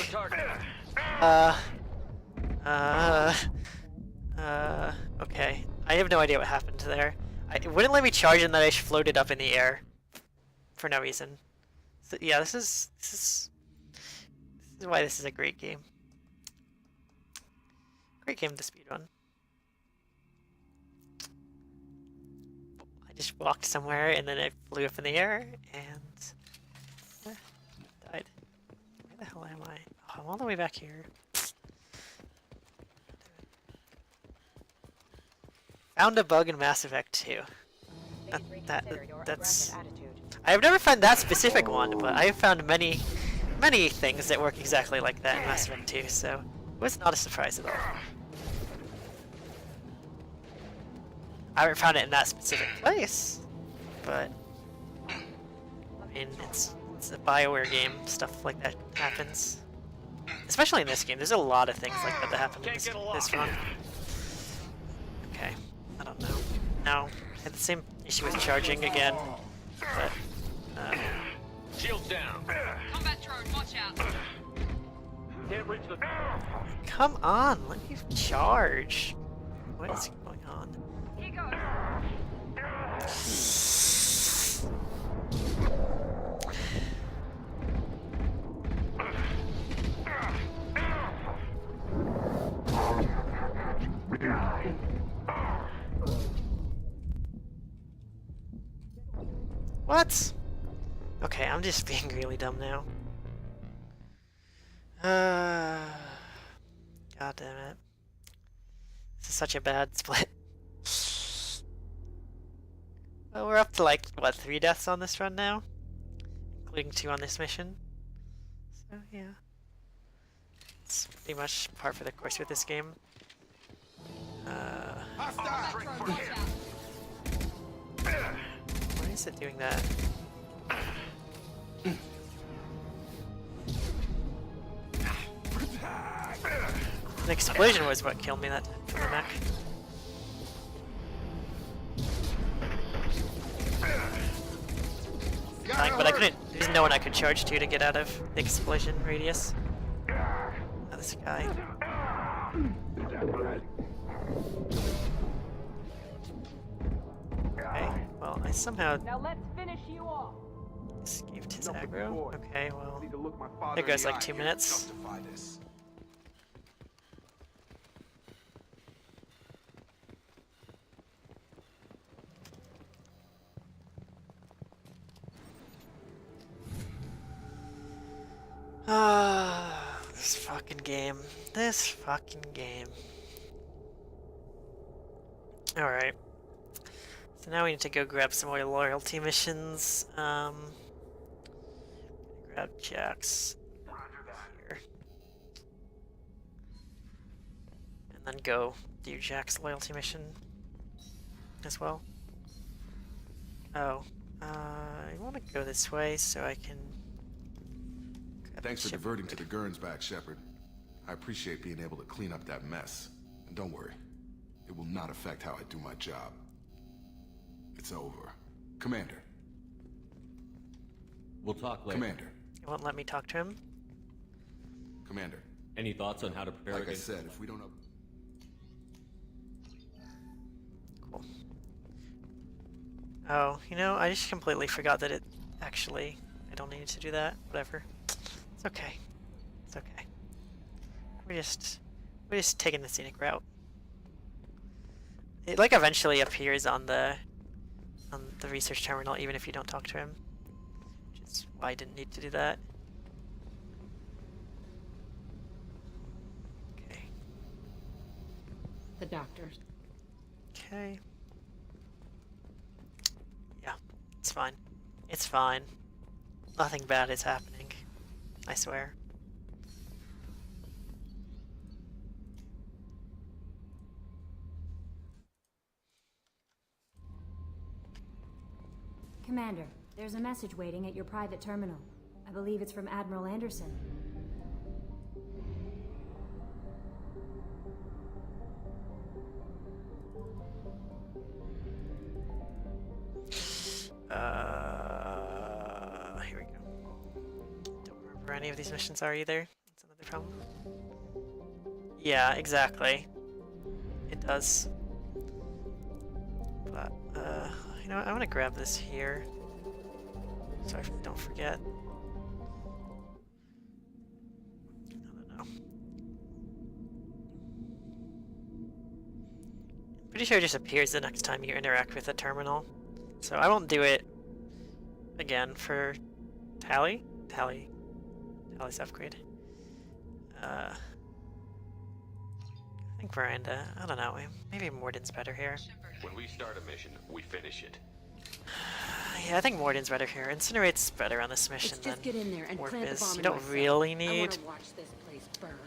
Okay. I have no idea what happened there. It wouldn't let me charge and then I floated up in the air. For no reason. So, yeah, this is why this is a great game. Great game to speedrun. I just walked somewhere and then I flew up in the air and died. Where the hell am I? Oh, I'm all the way back here. Found a bug in Mass Effect 2. That's... I've never found that specific one, but I've found many things that work exactly like that in Mass Effect 2, so it was not a surprise at all. I haven't found it in that specific place, but I mean, it's a BioWare game, stuff like that happens. Especially in this game, there's a lot of things like that that happen in this run. Okay, I don't know. No, I had the same issue with charging again, but shields down. Combat drone, watch out. Can't reach the. Come on, let me charge. What is going on? Here goes. What? Okay, I'm just being really dumb now. God damn it. This is such a bad split. Well, we're up to like, what, 3 deaths on this run now? Including 2 on this mission. So, yeah. It's pretty much par for the course with this game. Why is it doing that? The explosion was what killed me that from the neck. But I couldn't. There's no one I could charge to get out of the explosion radius. Oh, this guy. Okay. Well, I somehow Now let's finish you off. escaped his aggro. Okay. Well, there goes like 2 minutes. This fucking game. This fucking game. Alright. So now we need to go grab some more loyalty missions. Grab Jack's here. And then go do Jack's loyalty mission as well. Oh. I want to go this way so I can... Thanks for diverting to the Gurns back, Shepard. I appreciate being able to clean up that mess. And don't worry, it will not affect how I do my job. It's over. Commander. We'll talk later. Commander. You won't let me talk to him? Commander. Any thoughts on how to prepare Like I against... said, if we don't know... Cool. Oh, you know, I just completely forgot that it actually... I don't need to do that. Whatever. It's okay. It's okay. We're just taking the scenic route. It like eventually appears on the research terminal even if you don't talk to him. Which is why I didn't need to do that. Okay. The doctors. Okay. Yeah, it's fine. It's fine. Nothing bad is happening. I swear. Commander, there's a message waiting at your private terminal. I believe it's from Admiral Anderson. Here we go. Don't remember where any of these missions are either. That's another problem. Yeah, exactly. It does. But, you know what? I want to grab this here. So I don't forget. I don't know. Pretty sure it just appears the next time you interact with a terminal. So I won't do it again for Tali. Tali's upgrade. I think Miranda. I don't know. Maybe Mordin's better here. When we start a mission, we finish it. Yeah, I think Mordin's better here. Incinerate's better on this mission than Just get in there and Warp plant the is. bomb You in don't myself. really I need. want to watch this place burn.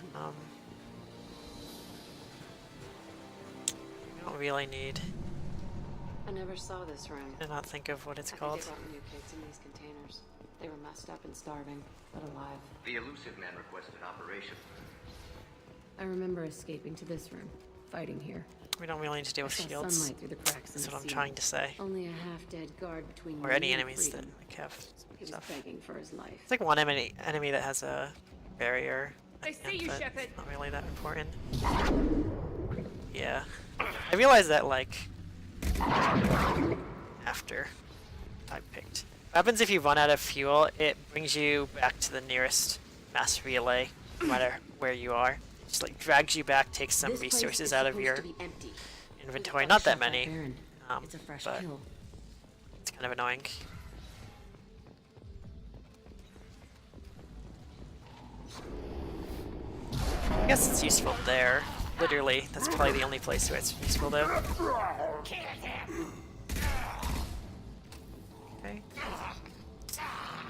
You don't really need. I never saw this room. I not think of what it's I called. think they brought new kids in these containers. They were messed up and starving, but alive. The elusive man requested operation. I remember escaping to this room, fighting here. We don't really need to deal with I saw shields. sunlight through the cracks in That's the what I'm ceiling. trying to say. Only a half-dead guard between Or me any and enemies that freedom. like have He was stuff. begging for his life. It's like one enemy that has a barrier. I see you, but Shepard. it's not really that important. Yeah. I realized that like after I picked. What happens if you run out of fuel? It brings you back to the nearest mass relay, no matter where you are. It just like drags you back, takes some This place resources is out of supposed your to be empty. inventory. Not that many. Baron. It's a fresh but kill. it's kind of annoying. I guess it's useful there. Literally, that's probably the only place where it's useful though. Okay.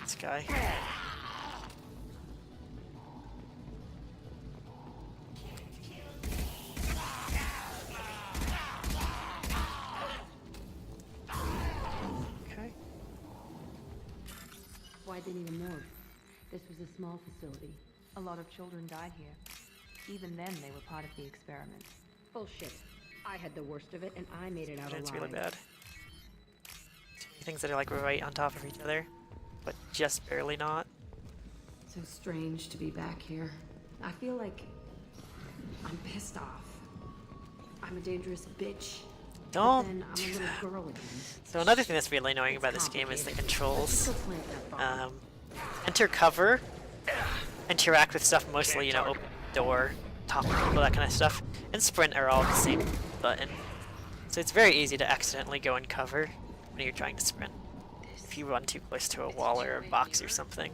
This guy. Okay. Why'd they need a morgue? This was a small facility. A lot of children died here. Even then, they were part of the experiments. Bullshit. I had the worst of it, and I made it out alive. It's really bad. Too many things that are like right on top of each other, but just barely not. So strange to be back here. I feel like I'm pissed off. I'm a dangerous bitch. Don't. But then I'm a little girl again. So another thing that's really annoying about this game is the controls. Enter cover, interact with stuff mostly, you know, open door, top people, that kind of stuff, and sprint are all the same button. So it's very easy to accidentally go in cover when you're trying to sprint. If you run too close to a wall or a box or something.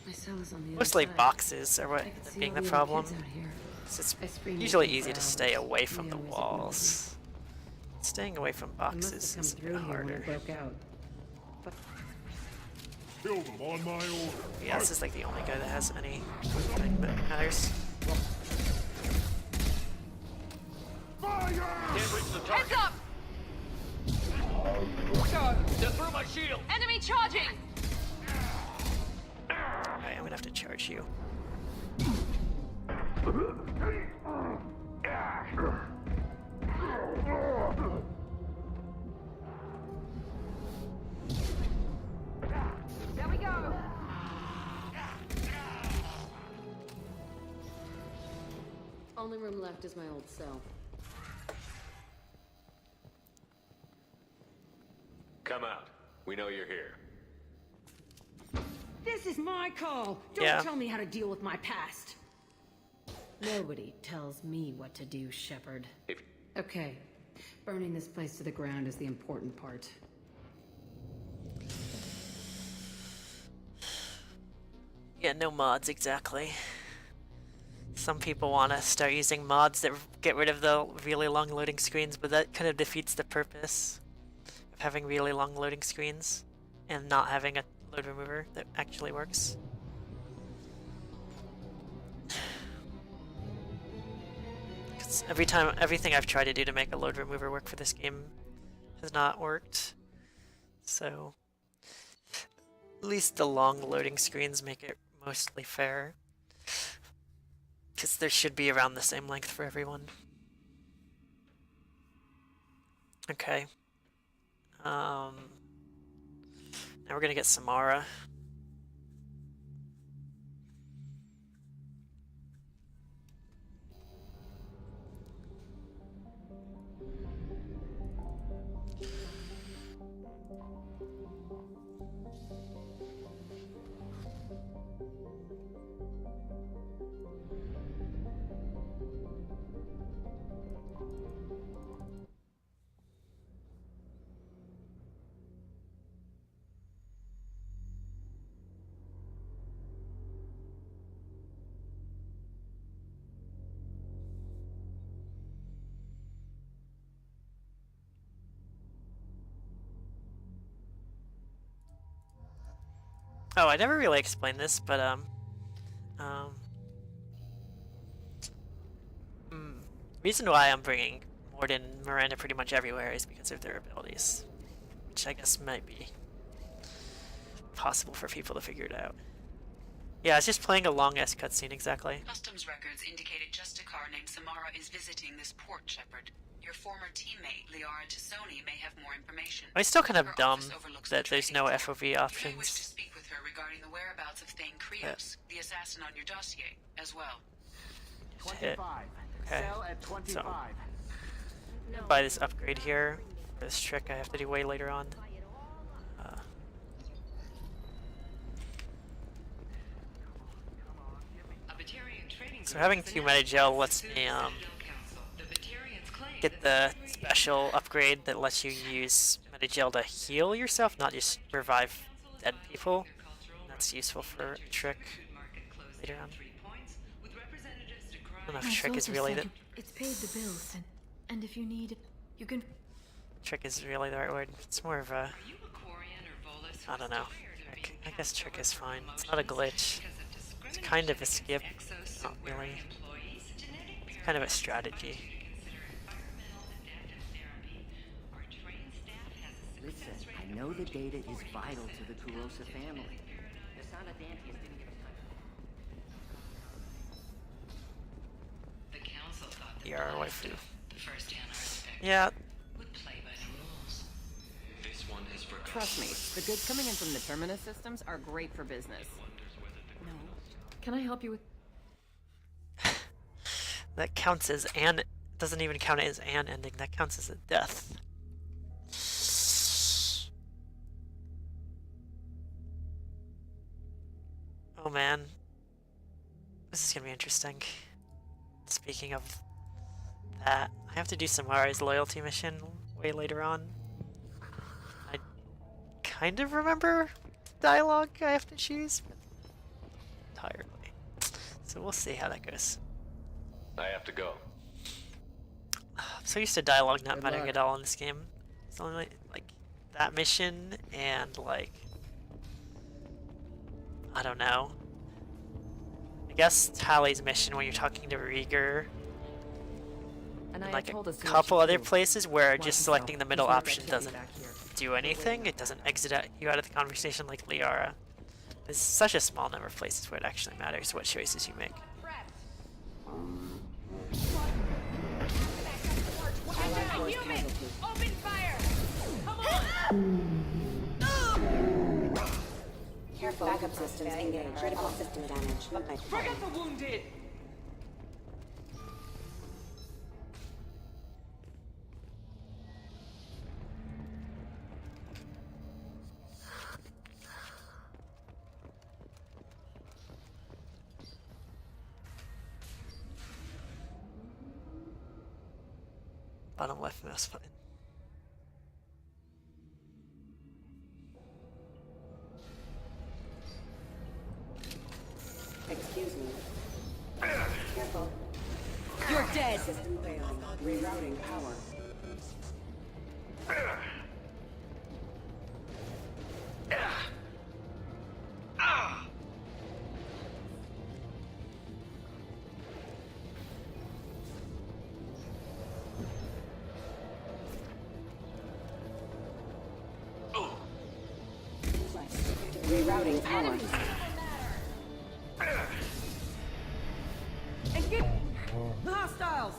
I My cell is on the Mostly other side. boxes are what I can see being all the the other problem. kids out here. It's I screamed at usually them easy for to stay hours. away from They the always ignored me. walls. Staying away from I must boxes have is a come bit through here when harder. it broke out. But Kill them on my order. Yeah, this is like the only guy that has any thing that matters. Fire! Can't reach the target. Heads up! They're through my shield. Enemy charging! Alright, I'm gonna have to charge you. There we go! only room left is my old cell. Come out. We know you're here. This is my call. Don't tell me how to deal with my past. Nobody tells me what to do, Shepard. Okay. Burning this place to the ground is the important part. Yeah, no mods exactly. Some people want to start using mods that get rid of the really long loading screens, but that kind of defeats the purpose of having really long loading screens and not having a load remover that actually works. Because everything I've tried to do to make a load remover work for this game has not worked. So at least the long loading screens make it mostly fair. Because there should be around the same length for everyone. Okay. Now we're gonna get Samara. Oh, I never really explained this, but reason why I'm bringing Mordin and Miranda pretty much everywhere is because of their abilities, which I guess might be possible for people to figure it out. Yeah, it's just playing a long-ass cutscene, exactly. Customs records indicated just a car named Samara is visiting this port, Shepard. Your former teammate, Liara Tassoni, may have more information. It's still kind of Her dumb office overlooks that the there's trading no floor. FOV You may wish options. to speak with her regarding the whereabouts of Thane Krios, the assassin on your dossier, as well. 25. Okay. Sell at 25. So, buy this upgrade here. For this trick I have to do way later on. So having 2 meta gel lets me get the special upgrade that lets you use meta gel to heal yourself, not just revive dead people. That's useful for a trick later on. I don't know if trick is really the It's paid the bills, and if you need, you can. trick is really the right word. It's more of a, I don't know. Trick. I guess trick is fine. It's not a glitch. It's kind of a skip. Not really. It's kind of a strategy. Listen, I know the data is vital to the Kurosa family. The Sanadantians didn't give us time. The council thought The our waifu. the first anarchist Yeah. would play by the rules. This one is for Trust me, the goods coming in from the Terminus systems are great for business. No. Can I help you with? That counts as an. Doesn't even count as an ending. That counts as a death. Oh man. This is gonna be interesting. Speaking of that, I have to do Samara's loyalty mission way later on. I kind of remember dialogue I have to choose, but entirely. So we'll see how that goes. I have to go. I'm so used to dialogue not mattering at all in this game. It's only like that mission and like I don't know. I guess Tali's mission when you're talking to Rieger. And like a couple other places where just selecting the middle option doesn't do anything. It doesn't exit you out of the conversation like Liara. There's such a small number of places where it actually matters what choices you make. Open fire! Come on! Careful. Backup systems engaged. Critical system damage. Bring up the wounded! Bottom left mouse button. Excuse me. Careful. You're dead! System failing. Rerouting power. Rerouting power. Engage the hostiles!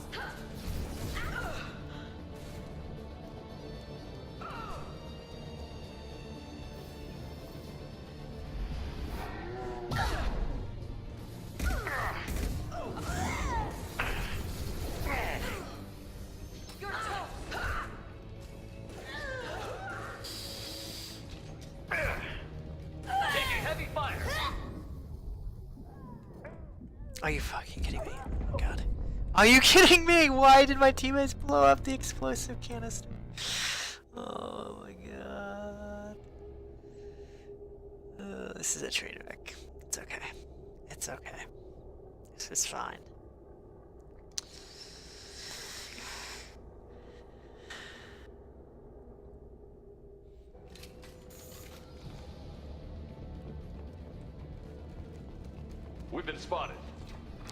Are you fucking kidding me? Oh my god. Are you kidding me? Why did my teammates blow up the explosive canister? Oh my god. This is a train wreck. It's okay. It's okay. This is fine. We've been spotted.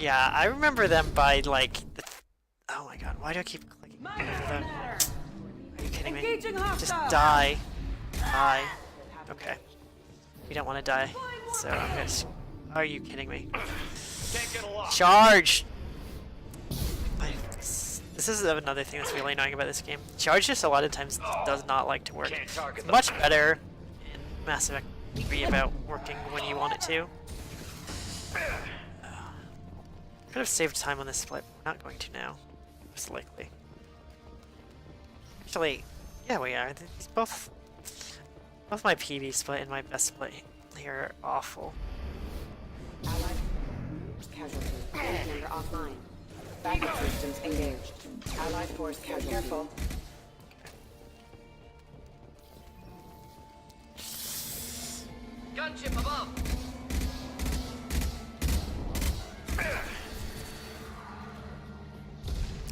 Yeah, I remember them by like oh my god, why do I keep clicking? Are you kidding me? Just die. Die. Okay. You don't want to die. So I'm gonna are you kidding me? Charge! This is another thing that's really annoying about this game. Charge just a lot of times does not like to work. It's much better in Mass Effect 3 about working when you want it to. Could have saved time on this split. We're not going to now, most likely. Actually, yeah, we are. These both my PB split and my best split here are awful. Allied casualty. Commander offline. Backup systems engaged. Allied force casualty. Careful. Gunship above!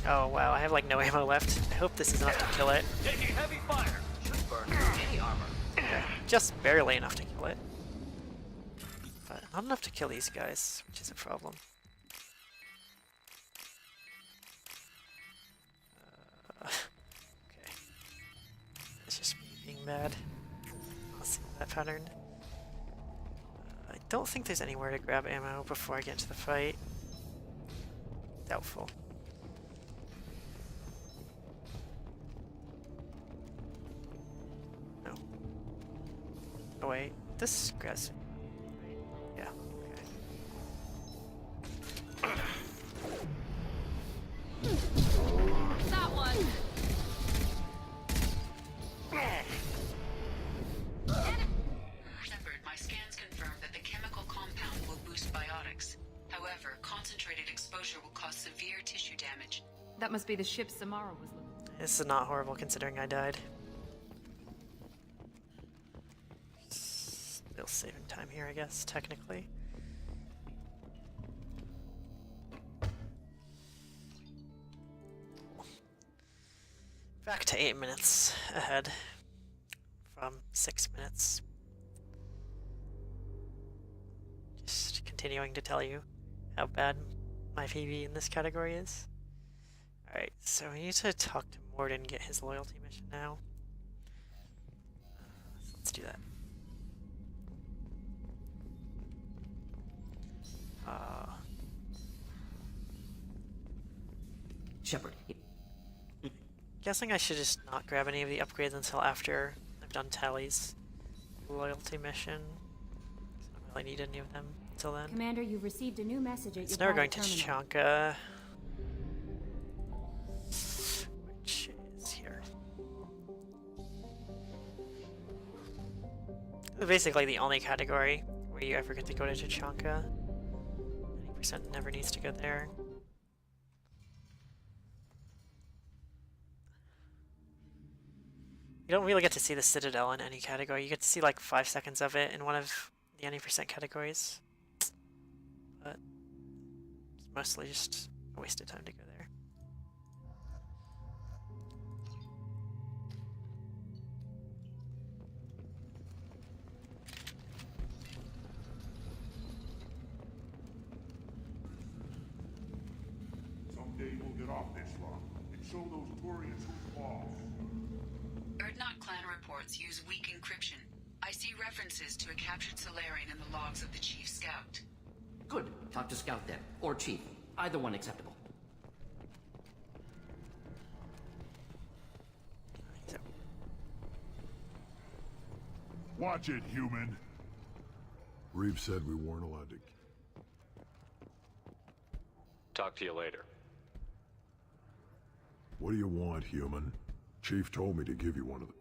Oh wow, I have like no ammo left. I hope this is enough to kill it. Taking heavy fire! Should burn any armor. Okay, just barely enough to kill it. But not enough to kill these guys, which is a problem. Okay. It's just me being mad. Let's see that pattern. I don't think there's anywhere to grab ammo before I get into the fight. Doubtful. No. Oh wait, this grabs. Yeah. Okay. That one. Shepard, my scans confirm that the chemical compound will boost biotics. However, concentrated exposure will cause severe tissue damage. That must be the ship Samara was looking for. This is not horrible considering I died. Still saving time here, I guess, technically. 8 minutes ahead from 6 minutes. Just continuing to tell you how bad my PV in this category is. Alright, so we need to talk to Mordin and get his loyalty mission now. So let's do that. Shepard. Guessing I should just not grab any of the upgrades until after I've done Tali's loyalty mission. I don't really need any of them until then. Commander, you've received a new message at So your now we're going private to terminal. Chanka, which is here. This is basically the only category where you ever get to go to Tachanka. 90% never needs to go there. You don't really get to see the Citadel in any category. You get to see like 5 seconds of it in one of the any percent categories. But it's mostly just a waste of time to go there. Someday we'll get off this rock and show those Turians who's boss. Erdnot clan reports use weak encryption. I see references to a captured Solarian in the logs of the Chief Scout. Good. Talk to Scout then. Or Chief. Either one acceptable. Watch it, human. Reeve said we weren't allowed to... Talk to you later. What do you want, human? Chief told me to give you one of them.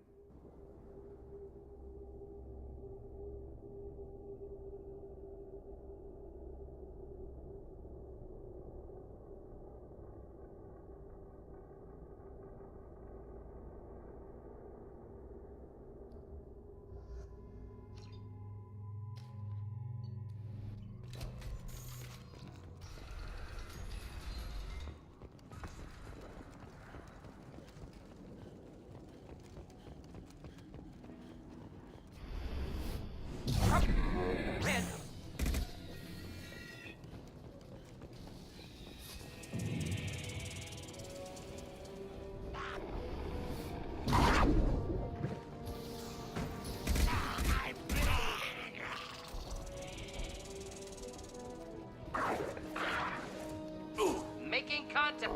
Making contact.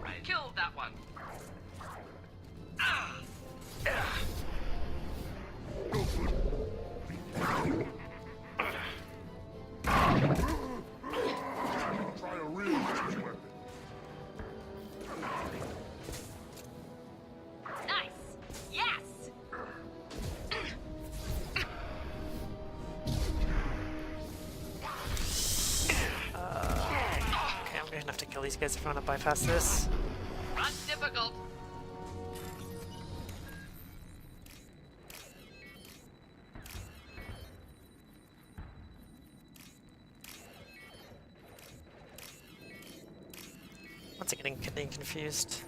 Right. Kill that one. Try a real range weapon. Nice! Yes! Okay, I'm gonna have to kill these guys if I want to bypass this. Run difficult. Once again, getting confused.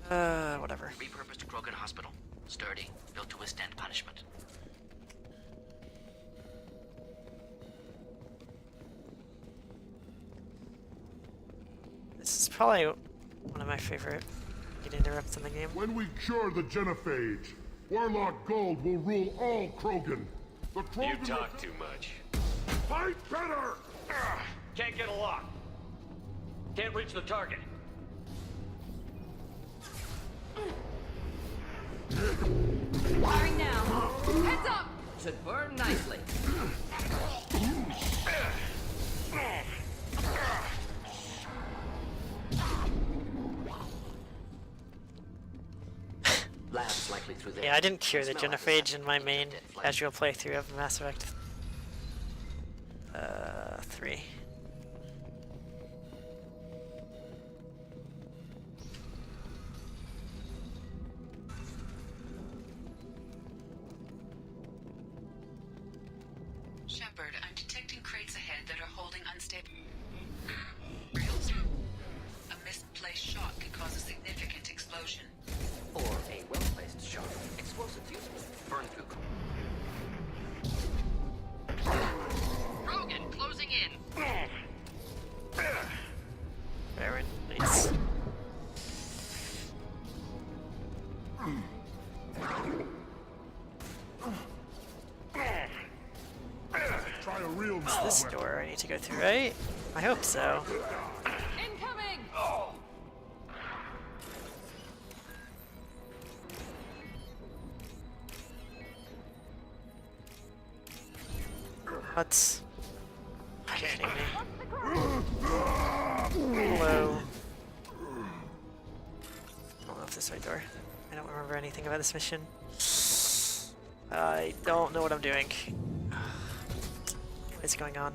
Whatever. Repurposed Krogan Hospital. Sturdy, built to withstand punishment. This is probably one of my favorite interrupts in the game. When we cure the genophage, Warlock Gold will rule all Krogan. The Krogan... You talk too much. Fight better! Can't get a lock. Can't reach the target. Firing now. Heads up! Should burn nicely. Labs likely through there. Yeah, I didn't cure the genophage in my main casual playthrough of Mass Effect 3. Shepard, I'm detecting crates ahead that are holding unstable rails. A misplaced shot could cause a explosion. Or a well-placed shot. Explosives usable. Burn through. Rogan closing in. Baron, please. Try a real It's this door I need to go through, right? I hope so. Incoming! What? Are you kidding me? Hello. I don't know if this is the right door. I don't remember anything about this mission. I don't know what I'm doing. What is going on?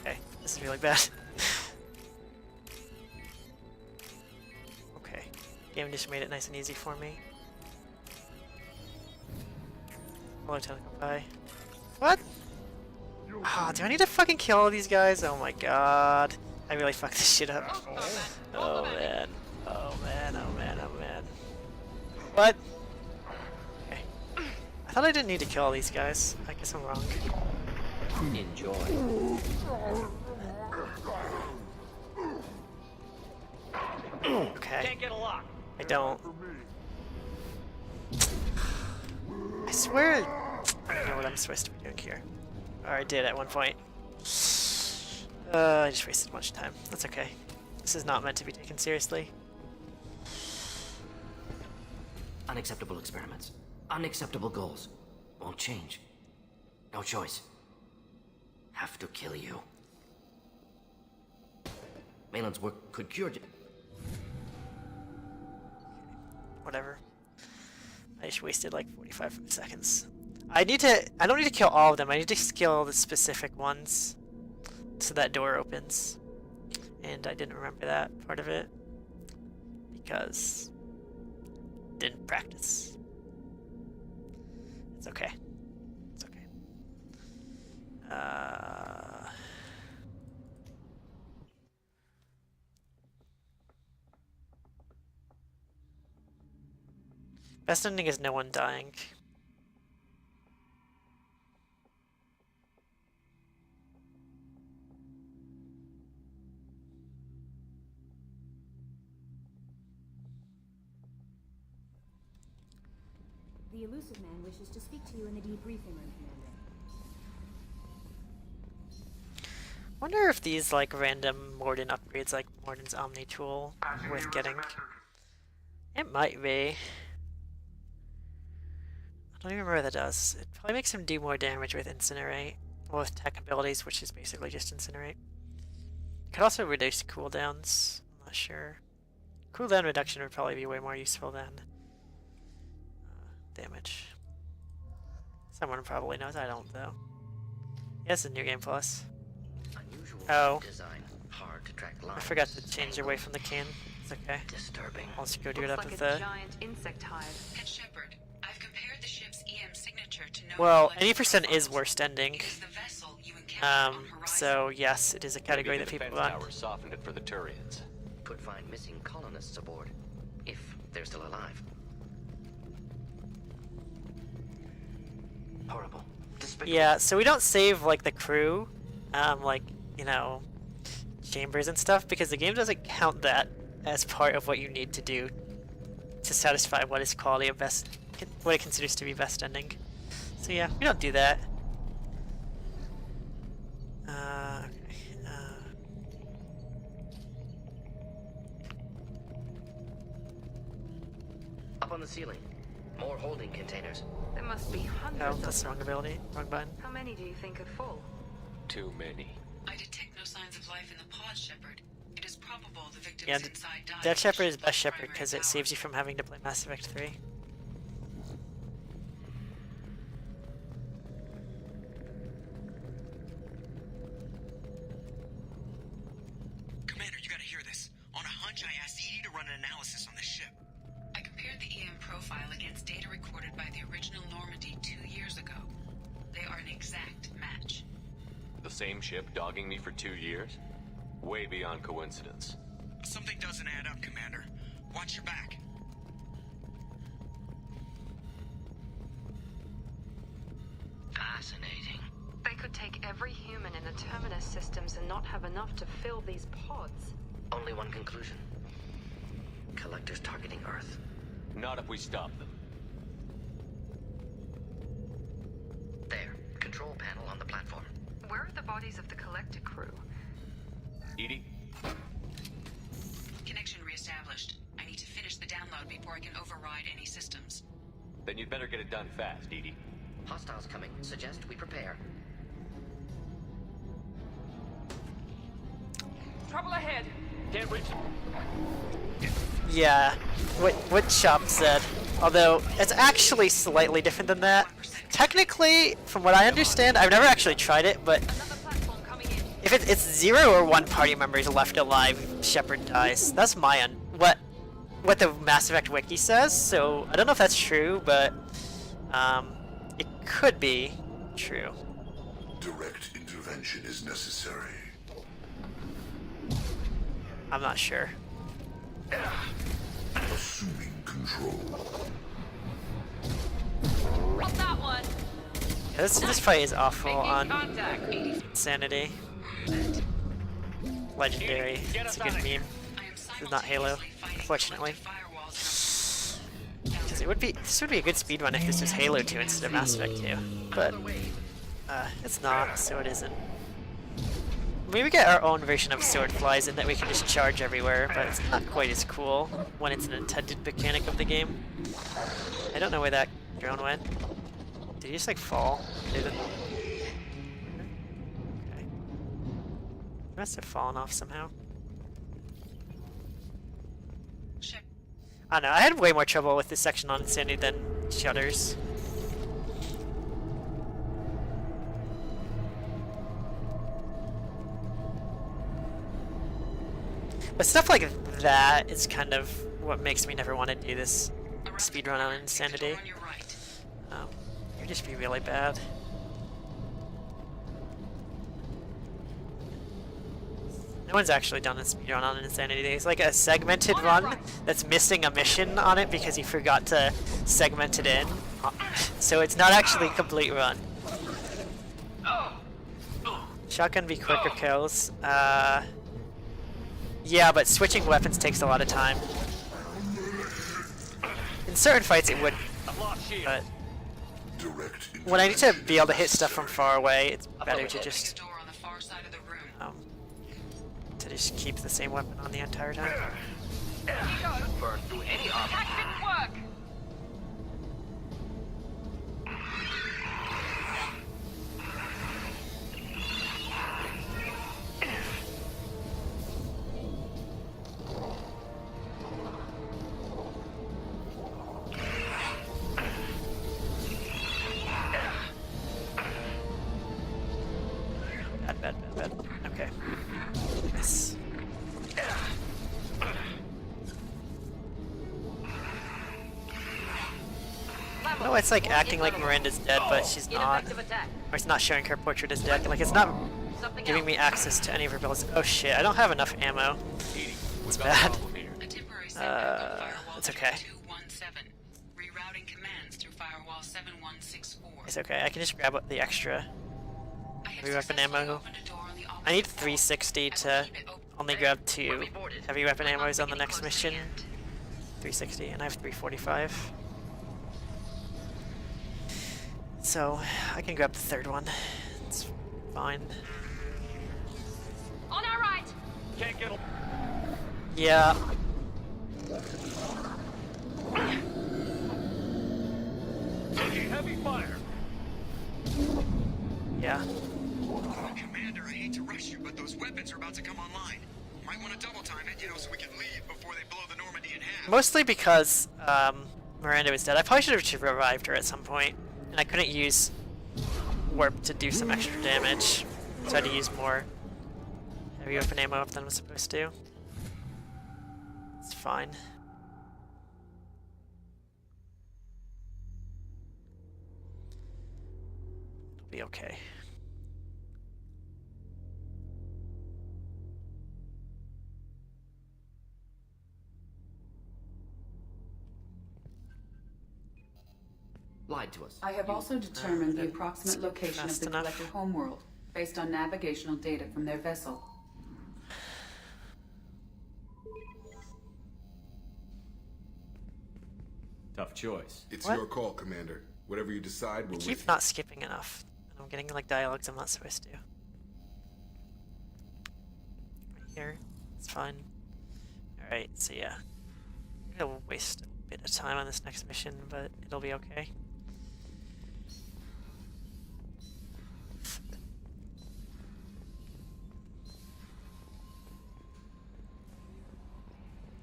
Okay, this is really bad. Okay, game just made it nice and easy for me. Hello, Telecom. What? Ah, do I need to fucking kill all these guys? Oh my god. I really fucked this shit up. Oh man. Oh man, oh man, oh man. What? Okay. I thought I didn't need to kill all these guys. I guess I'm wrong. Enjoy. Okay. Can't get a lock. I don't. I swear I know what I'm supposed to be doing here. Or I did at one point. I just wasted a bunch of time. That's okay. This is not meant to be taken seriously. Unacceptable experiments. Unacceptable goals. Won't change. No choice. Have to kill you. Malin's work could cure... Whatever. I just wasted like 45 seconds. I don't need to kill all of them. I need to kill the specific ones so that door opens. And I didn't remember that part of it because didn't practice. It's okay. It's okay. Best ending is no one dying. The elusive man wishes to speak to you in the debriefing room, Commander. Wonder if these like random Mordin upgrades, like Mordin's Omni tool, are worth getting. It might be. I don't even remember what that does. It probably makes him do more damage with Incinerate, or with tech abilities, which is basically just Incinerate. It could also reduce cooldowns. I'm not sure. Cooldown reduction would probably be way more useful than damage. Someone probably knows. I don't though. Yeah, it's a new game plus. Oh, Design. Hard to track lines. I forgot to change away from the can. It's okay. Disturbing. I'll just go do it Looks up like with a the. giant insect hive. Head Shepard, I've compared the ship's EM signature to known Well, collector any percent is profiles. worst ending. It is the vessel you encountered on Horizon. So yes, it is a category that people run. Tower softened it for the Turians. Could find missing colonists aboard, if they're still alive. Horrible. Despicable. Yeah, so we don't save like the crew, like, you know, chambers and stuff, because the game doesn't count that as part of what you need to do to satisfy what is quality of best, what it considers to be best ending. So yeah, we don't do that. Okay. Up on the ceiling. More holding containers. There must be hundreds Oh, of that's the them. wrong ability. Wrong button. How many do you think are full? Too many. I detect no signs of life in the pod, Shepard. It is probable the victims Yeah, inside died. Dead Shepherd is best Shepherd because it saves you from having to play Mass Effect 3. Commander, you gotta hear this. On a hunch, I asked Edie to run an analysis on this ship. I compared the EM profile against data recorded by the original Normandy 2 years ago. They are an exact match. The same ship dogging me for 2 years? Way beyond coincidence. Something doesn't add up, Commander. Watch your back. Fascinating. They could take every human in the Terminus systems and not have enough to fill these pods. Only one conclusion. Collectors targeting Earth. Not if we stop them. There. Control panel on the platform. Where are the bodies of the Collector crew? Edie? Connection reestablished. I need to finish the download before I can override any systems. Then you'd better get it done fast, Edie. Hostiles coming. Suggest we prepare. Trouble ahead. Can't reach. Yeah, what Shop said. Although, it's actually slightly different than that. Technically, from what I understand, I've never actually tried it, but if it's 0 or 1 party members left alive, Shepard dies. That's what the Mass Effect wiki says, so I don't know if that's true, but it could be true. Direct intervention is necessary. I'm not sure. Assuming control. Drop that one. Yeah, this fight is awful Making on contact. Insanity. Legendary. It's a good meme. This is not Halo, unfortunately. Because this would be a good speedrun if this was Halo 2 instead of Mass Effect 2. But it's not, so it isn't. Maybe we get our own version of sword flies in that we can just charge everywhere, but it's not quite as cool when it's an intended mechanic of the game. I don't know where that drone went. Did he just like fall? Okay. He must have fallen off somehow. I don't know, I had way more trouble with this section on Insanity than Shutters. But stuff like that is kind of what makes me never want to do this speedrun on Insanity. It would just be really bad. No one's actually done a speedrun on Insanity. There's like a segmented run that's missing a mission on it because he forgot to segment it in. So it's not actually a complete run. Shotgun be quicker kills. Yeah, but switching weapons takes a lot of time. In certain fights it would, but when I need to be able to hit stuff from far away, it's better to just keep the same weapon on the entire time. Burn through any object. That didn't work. Bad. Okay. Nice. No, it's like acting like Miranda's dead, but she's not. Or it's not showing her portrait as dead. Like, it's not giving me access to any of her builds. Oh shit, I don't have enough ammo. It's bad. It's okay. It's okay, I can just grab the extra heavy weapon ammo. I need 360 to only grab 2 heavy weapon ammos on the next mission. 360, and I have 345. So, I can grab the third one. It's fine. On our right. Can't get him. Yeah. Taking heavy fire. Yeah. Commander, I hate to rush you, but those weapons are about to come online. Might want to double time it, so we can leave before they blow the Normandy in half. Mostly because Miranda was dead. I probably should have revived her at some point, and I couldn't use warp to do some extra damage, so I had to use more heavy weapon ammo than I was supposed to. It's fine. It'll be okay. Light. lied to us. I have also determined the didn't approximate skip location of fast the enough. collector homeworld, based on navigational data from their vessel. Tough choice. It's What? your call, Commander. Whatever you decide, I we're with keep you. not skipping enough. And I'm getting like dialogues I'm not supposed to. Right here. It's fine. Alright, so yeah. I'm gonna waste a bit of time on this next mission, but it'll be okay.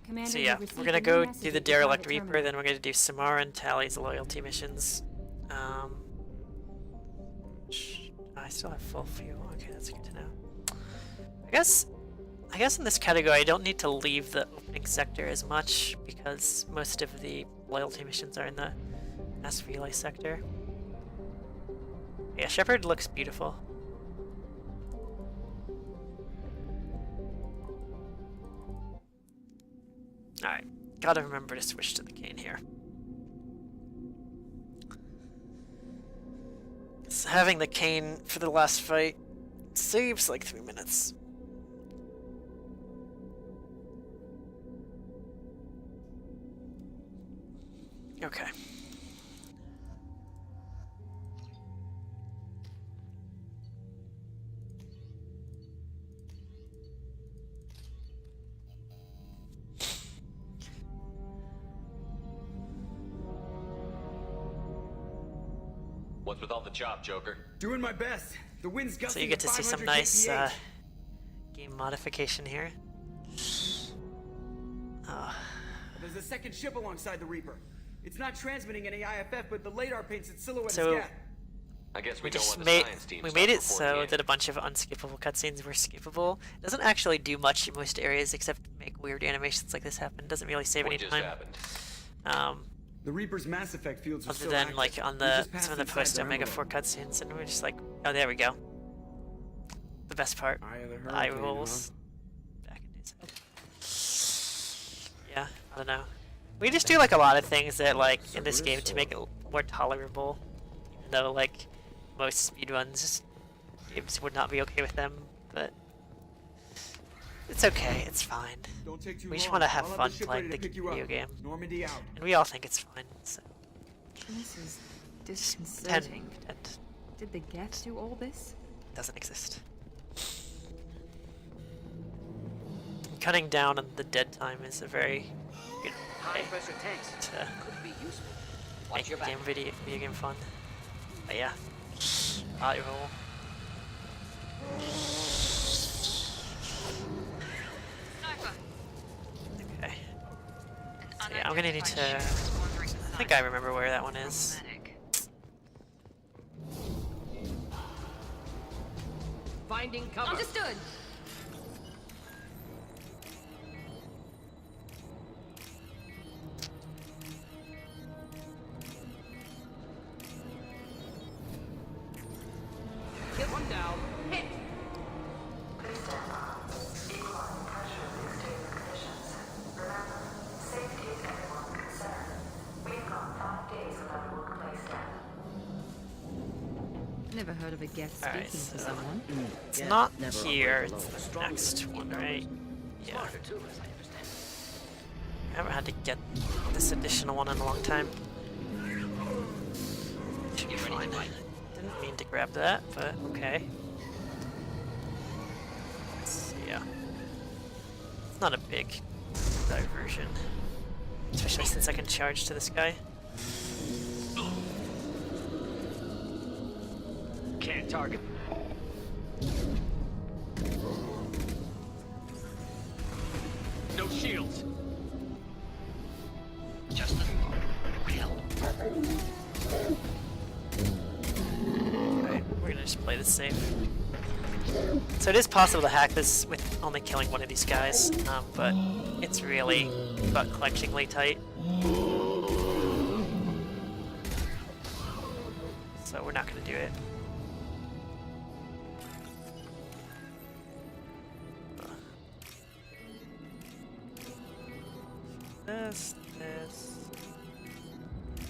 Commander, So you've yeah, received we're gonna a new go message do the at your Derelict private Reaper, terminal. then we're gonna do Samara and Tali's loyalty missions. I still have full fuel. Okay, that's good to know. I guess in this category I don't need to leave the opening sector as much because most of the loyalty missions are in the mass relay sector. Yeah, Shepard looks beautiful. Alright, gotta remember to switch to the cane here. So having the cane for the last fight saves like 3 minutes. Okay. What's with all the chop, Joker? Doing my best. The wind's gusting. So you get to see some 500 nice kph. game modification here. There's a second ship alongside the Reaper. It's not transmitting any IFF, but the radar paints its silhouette So as gas. I guess we we don't just want the made science team we stopped made it before so the that a bunch of unskippable cutscenes were skippable. It doesn't actually do much in most areas except make weird animations like this happen. It doesn't really save any What just time. happened? The Reaper's mass effect fields are Other still than active. like on We the just passed some of the inside post their Omega envelope. 4 cutscenes, and we're just like, oh, there we go. The best part. Eye rolls. Back in days. Yeah, I don't know. We just do like a lot of things that like in this game to make it more tolerable, even though like most speedruns games would not be okay with them, but it's okay, it's fine. Don't take too We just long. want to have I'll fun the ship playing ready the to pick you video up. game, Normandy out. and we all think it's fun. So This is pretend, disconcerting. pretend Did the Geth do all this? it doesn't exist. Cutting down on the dead time is a very good High way pressure tanks to could be useful. make Watch your back. video game fun. But yeah, eye roll. Okay. So yeah, I'm gonna need to. I think I remember where that one is. Finding cover. Understood. Get one down. Hit. Never heard of a Geth speaking Alright, to so someone. it's Yeah, not never here. operate It's alone. the next one, right? Yeah. Smarter too, as I understand. I haven't had to get this additional one in a long time. Should be fine. Didn't mean to grab that, but okay. So yeah. It's not a big diversion. Especially since I can charge to this guy. Can't target. No shields. Just the hell. Alright, we're gonna just play this safe. So it is possible to hack this with only killing one of these guys, but it's really butt-clenchingly tight. So we're not gonna do it. This.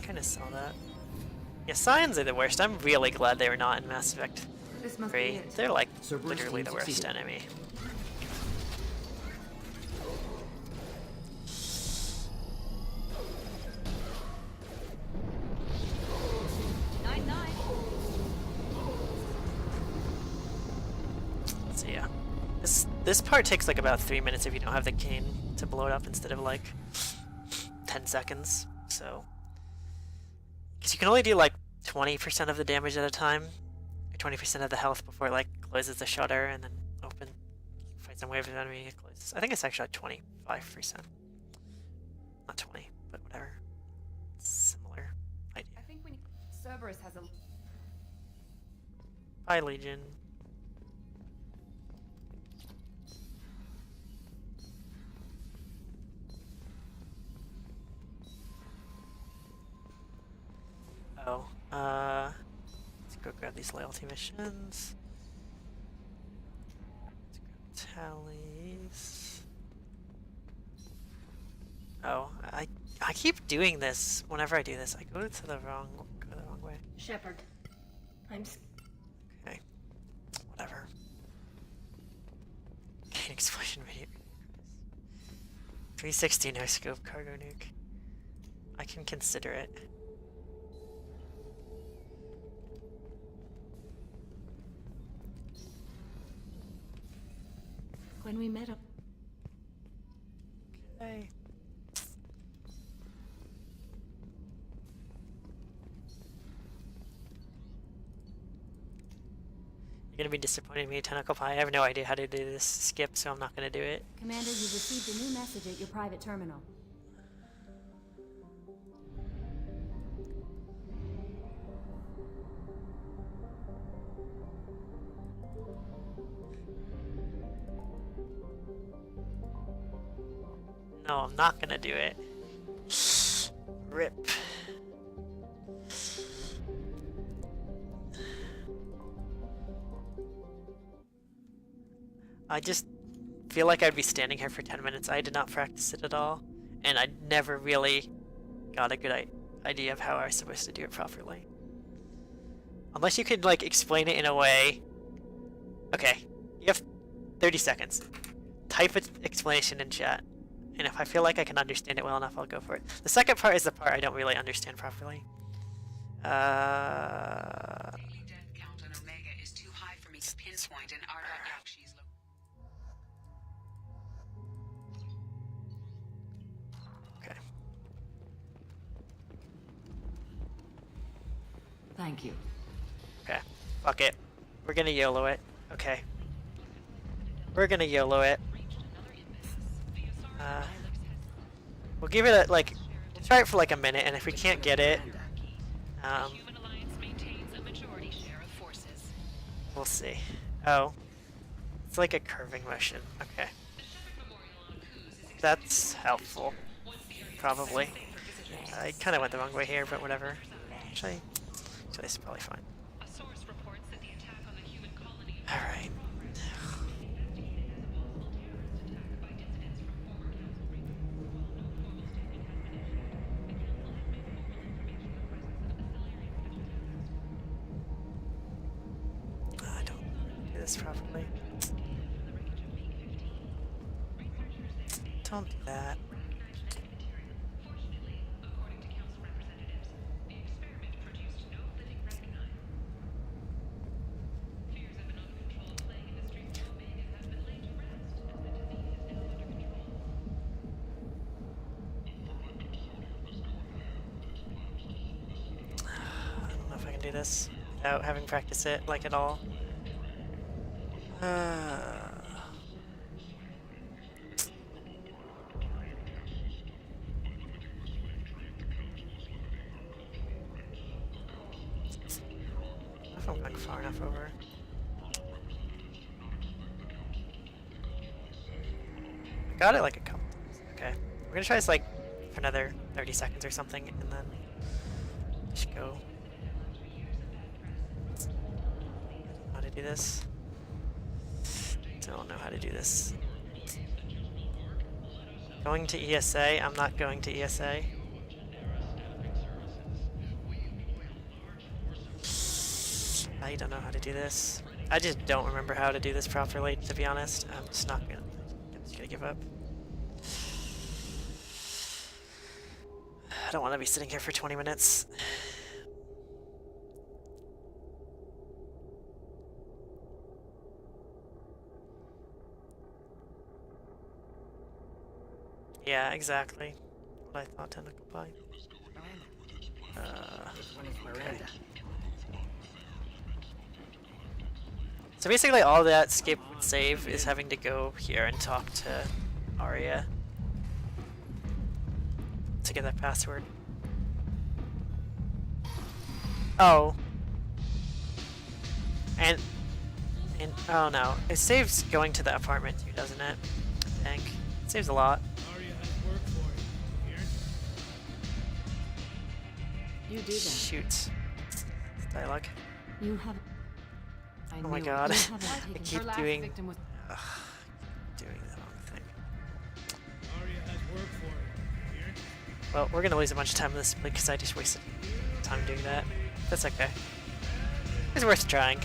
Kinda saw that. Yeah, Scions are the worst. I'm really glad they were not in Mass Effect This must be 3. it. They're like Cerberus literally the team worst succeeded. enemy. So yeah, this part takes like about 3 minutes if you don't have the cane to blow it up instead of like 10 seconds. So, because you can only do like 20% of the damage at a time, or 20% of the health before it like closes the shutter and then fight some wave of enemy. It closes. I think it's actually like 25%, not 20, but whatever. Similar idea. I think when Cerberus has a. Bye, Legion. Oh, let's go grab these loyalty missions. Let's grab Tallies. Oh, I keep doing this. Whenever I do this, I go the wrong way. Shepard, Okay, whatever. Gain explosion video. 360 no scope cargo nuke. I can consider it. when we met him. Okay. You're gonna be disappointed in me, Tentacle Pie. I have no idea how to do this skip, so I'm not gonna do it. Commander, you've received a new message at your private terminal. No, I'm not gonna do it. Rip. I just feel like I'd be standing here for 10 minutes. I did not practice it at all, and I never really got a good idea of how I was supposed to do it properly. Unless you could, like, explain it in a way... Okay, you have 30 seconds. Type an explanation in chat, and if I feel like I can understand it well enough, I'll go for it. The second part is the part I don't really understand properly. Daily death count on Omega is too high for me to pinpoint an Yakshi's Okay. Thank you. Okay. Fuck it. We're gonna YOLO it. Okay. We're gonna YOLO it. We'll give it a, like, try it for like a minute, and if we can't get it, we'll see. Oh. It's like a curving motion. Okay. That's helpful. Probably. I kind of went the wrong way here, but whatever. Actually, this is probably fine. Alright. I don't do this properly. Don't do that. I don't know if I can do this without having practiced it, like, at all. If I'm going far enough over. I got it like a couple. Okay. We're gonna try this like for another 30 seconds or something, and then just go. How to do this? Don't know how to do this. Going to ESA. I'm not going to ESA. I don't know how to do this. I just don't remember how to do this properly, to be honest. I'm just not gonna. I'm just gonna give up. I don't want to be sitting here for 20 minutes. Yeah, exactly. What I thought tentacle pie. Okay. So basically all that Skip would save is having to go here and talk to Arya to get that password. Oh. And oh no. It saves going to the apartment too, doesn't it? I think. It saves a lot. You do that. Shoot. Dialogue. You have. Oh my god. I keep doing the wrong thing. Well, we're gonna lose a bunch of time in this because I just wasted time doing that. That's okay. It's worth trying.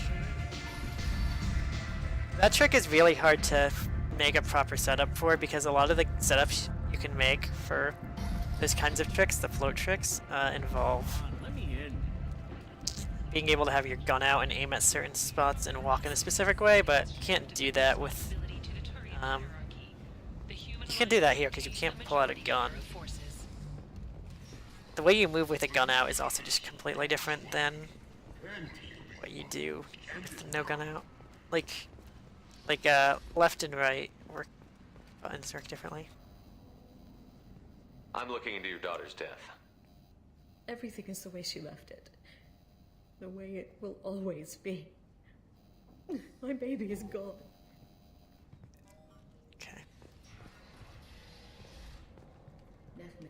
That trick is really hard to make a proper setup for because a lot of the setups you can make for those kinds of tricks, the float tricks, involve being able to have your gun out and aim at certain spots and walk in a specific way, but you can't do that with, you can't do that here because you can't pull out a gun. The way you move with a gun out is also just completely different than what you do with no gun out. Like left and right work, buttons work differently. I'm looking into your daughter's death. Everything is the way she left it. The way it will always be. My baby is gone. Okay. Definitely.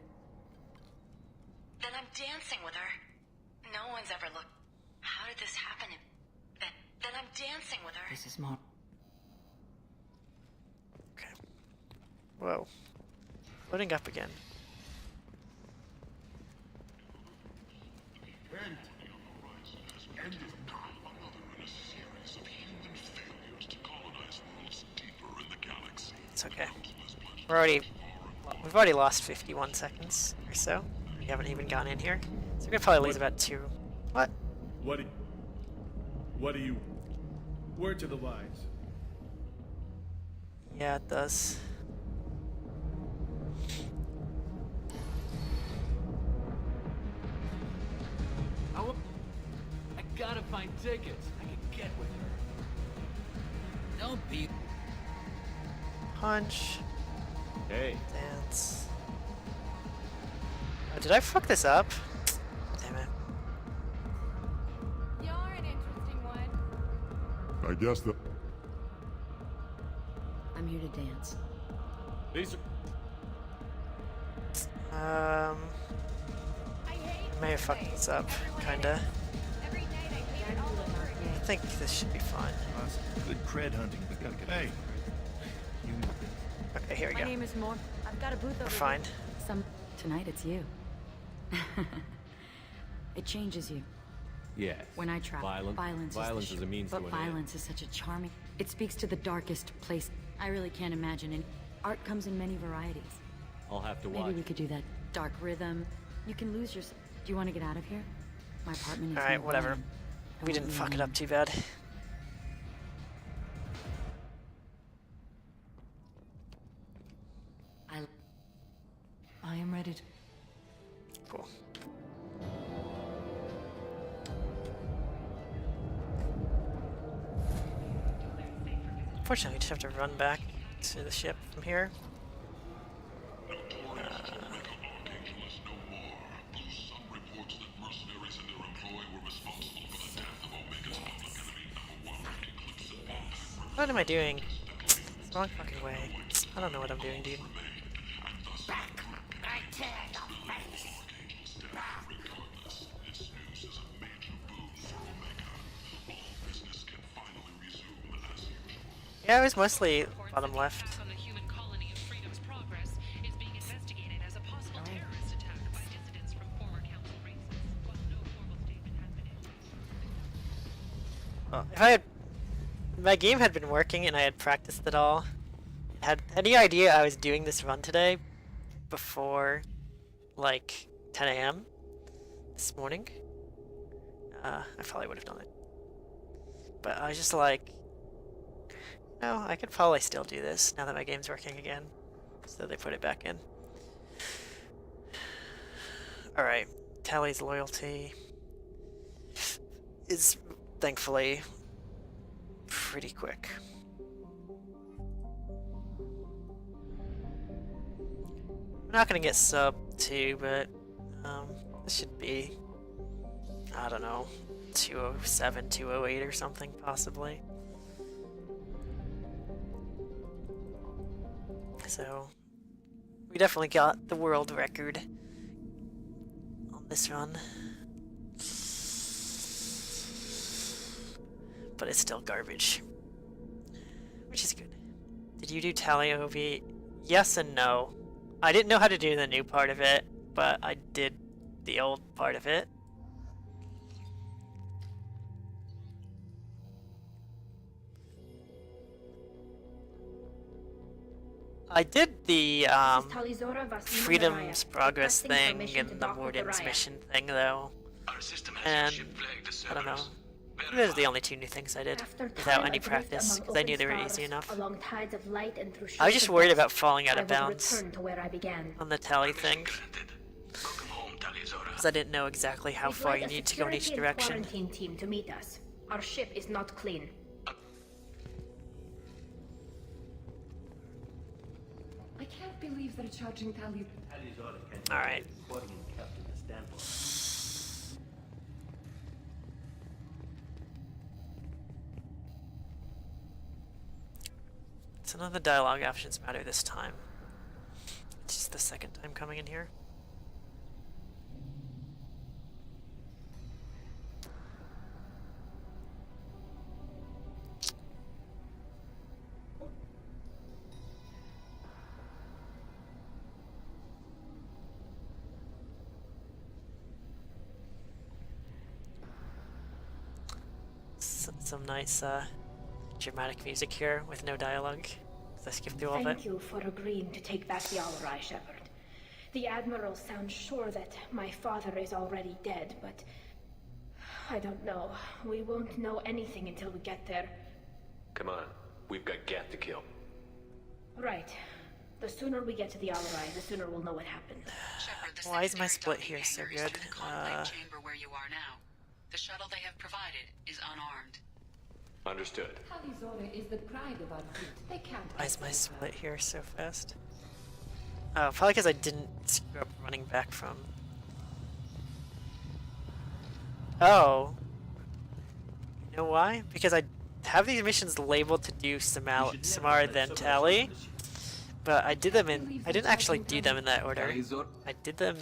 Then I'm dancing with her. No one's ever looked. How did this happen? Then I'm dancing with her. This is more. Okay. Whoa. Loading up again. It's okay. We've already lost 51 seconds or so. We haven't even gone in here. So we're gonna probably lose about 2. What? What do you... Word to the wise. Yeah, it does. I gotta find tickets. I can get with her. Don't be... Punch. Hey. Dance. Oh, did I fuck this up? Damn it. You're an interesting one. I guess the... I'm here to dance. These I may have fucked this up, kinda. I think this should be fine. good cred hunting. Hey. Okay, here we go. My name is Mordin. I've got a booth over We're fine. Tonight it's you. It changes you. Yes. When I travel, violence is a means to an but end. violence is such a charming. It speaks to the darkest place. I really can't imagine. And art comes in many varieties. I'll have to watch. Maybe we could do that dark rhythm. You can lose yourself. Do you want to get out of here? My apartment is. All right, no whatever. volume. We didn't fuck it up too bad. I am ready to... Cool. Unfortunately, we just have to run back to the ship from here. What am I doing? It's the wrong fucking way. I don't know what I'm doing, dude. Yeah, it was mostly bottom left. Well, if my game had been working and I had practiced it all, had any idea I was doing this run today before like 10 a.m. this morning, I probably would have done it. But I was just like, no, I could probably still do this now that my game's working again. So they put it back in. Alright, Tali's loyalty is thankfully pretty quick. I'm not gonna get sub 2, but this should be, I don't know, 207, 208 or something possibly. So we definitely got the world record on this run. But it's still garbage, which is good. Did you do Tali OV? Yes and no. I didn't know how to do the new part of it, but I did the old part of it. I did the Freedom's Progress thing and the Mordin's mission thing though, and I don't know. Those are the only two new things I did without any practice, because I knew they were easy enough. I was just worried about falling out of bounds on the Tali thing, because I didn't know exactly how far you need to go in each direction. Team to meet us. Our ship is not clean. I can't believe they're charging Tali. Alright. So none of the dialogue options matter this time. It's just the second time coming in here. Some nice dramatic music here with no dialogue. I skip through all of it. Thank you for agreeing to take back the Owleye, Shepard. The Admiral sounds sure that my father is already dead, but I don't know. We won't know anything until we get there. Come on, we've got Gat to kill. Right. The sooner we get to the Owleye, the sooner we'll know what happened. Shepard, Why is my split here so good? Chamber where you are now. The shuttle they have provided is unarmed. Understood. Talizora is the pride of our fleet. They can't. Why is my split here so fast? Oh, probably because I didn't screw up running back from. Oh. You know why? Because I have these missions labeled to do Samara then Tali, but I did them in. I didn't actually do them in that order. I did them.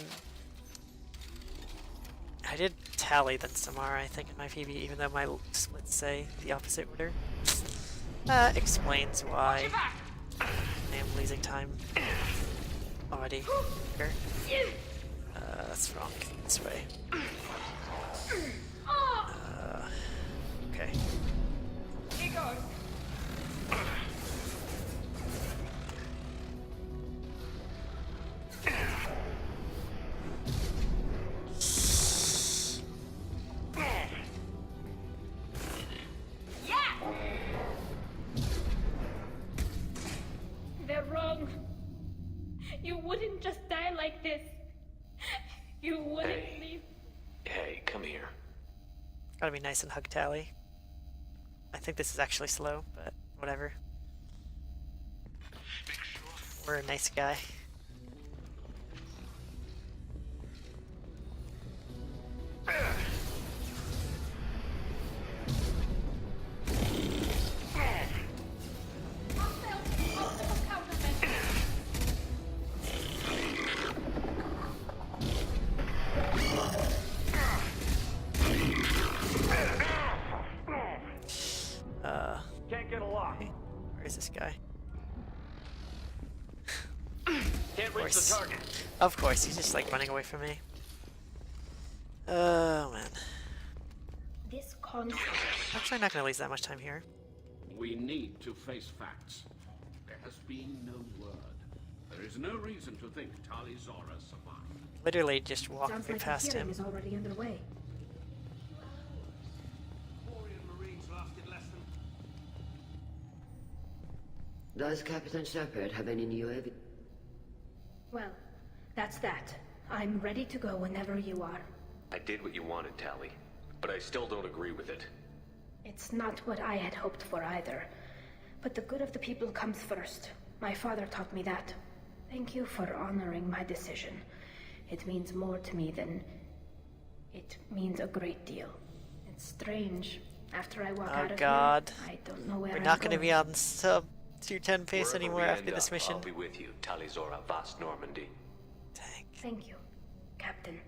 I did Tali then Samara, I think, in my PB, even though my splits say the opposite order. That explains why I am losing time already here. That's wrong. This way. Okay. They're wrong. You wouldn't just die like this. You wouldn't leave. Hey, come here. Gotta be nice and hug Tali. I think this is actually slow, but whatever. We're a nice guy. Can't get a lock. Where is this guy? Can't reach the target. Of course, he's just like running away from me. Oh man. This Actually, I'm not going to waste that much time here. We need to face facts. There has been no word. There is no reason to think Tali Zora survived. Literally just walked Sounds right like past the hearing him. is already underway. Does Captain Shepard have any new evidence? Well, that's that. I'm ready to go whenever you are. I did what you wanted, Tali, but I still don't agree with it. It's not what I had hoped for either. But the good of the people comes first. My father taught me that. Thank you for honoring my decision. It means more to me than... It means a great deal. It's strange. After I walk out of here, I don't know where We're I'm not going to going. be on sub 210 pace Wherever anymore we after end this up, mission. I'll be with you, Tali Zora, Vast Normandy. Thank you, Captain.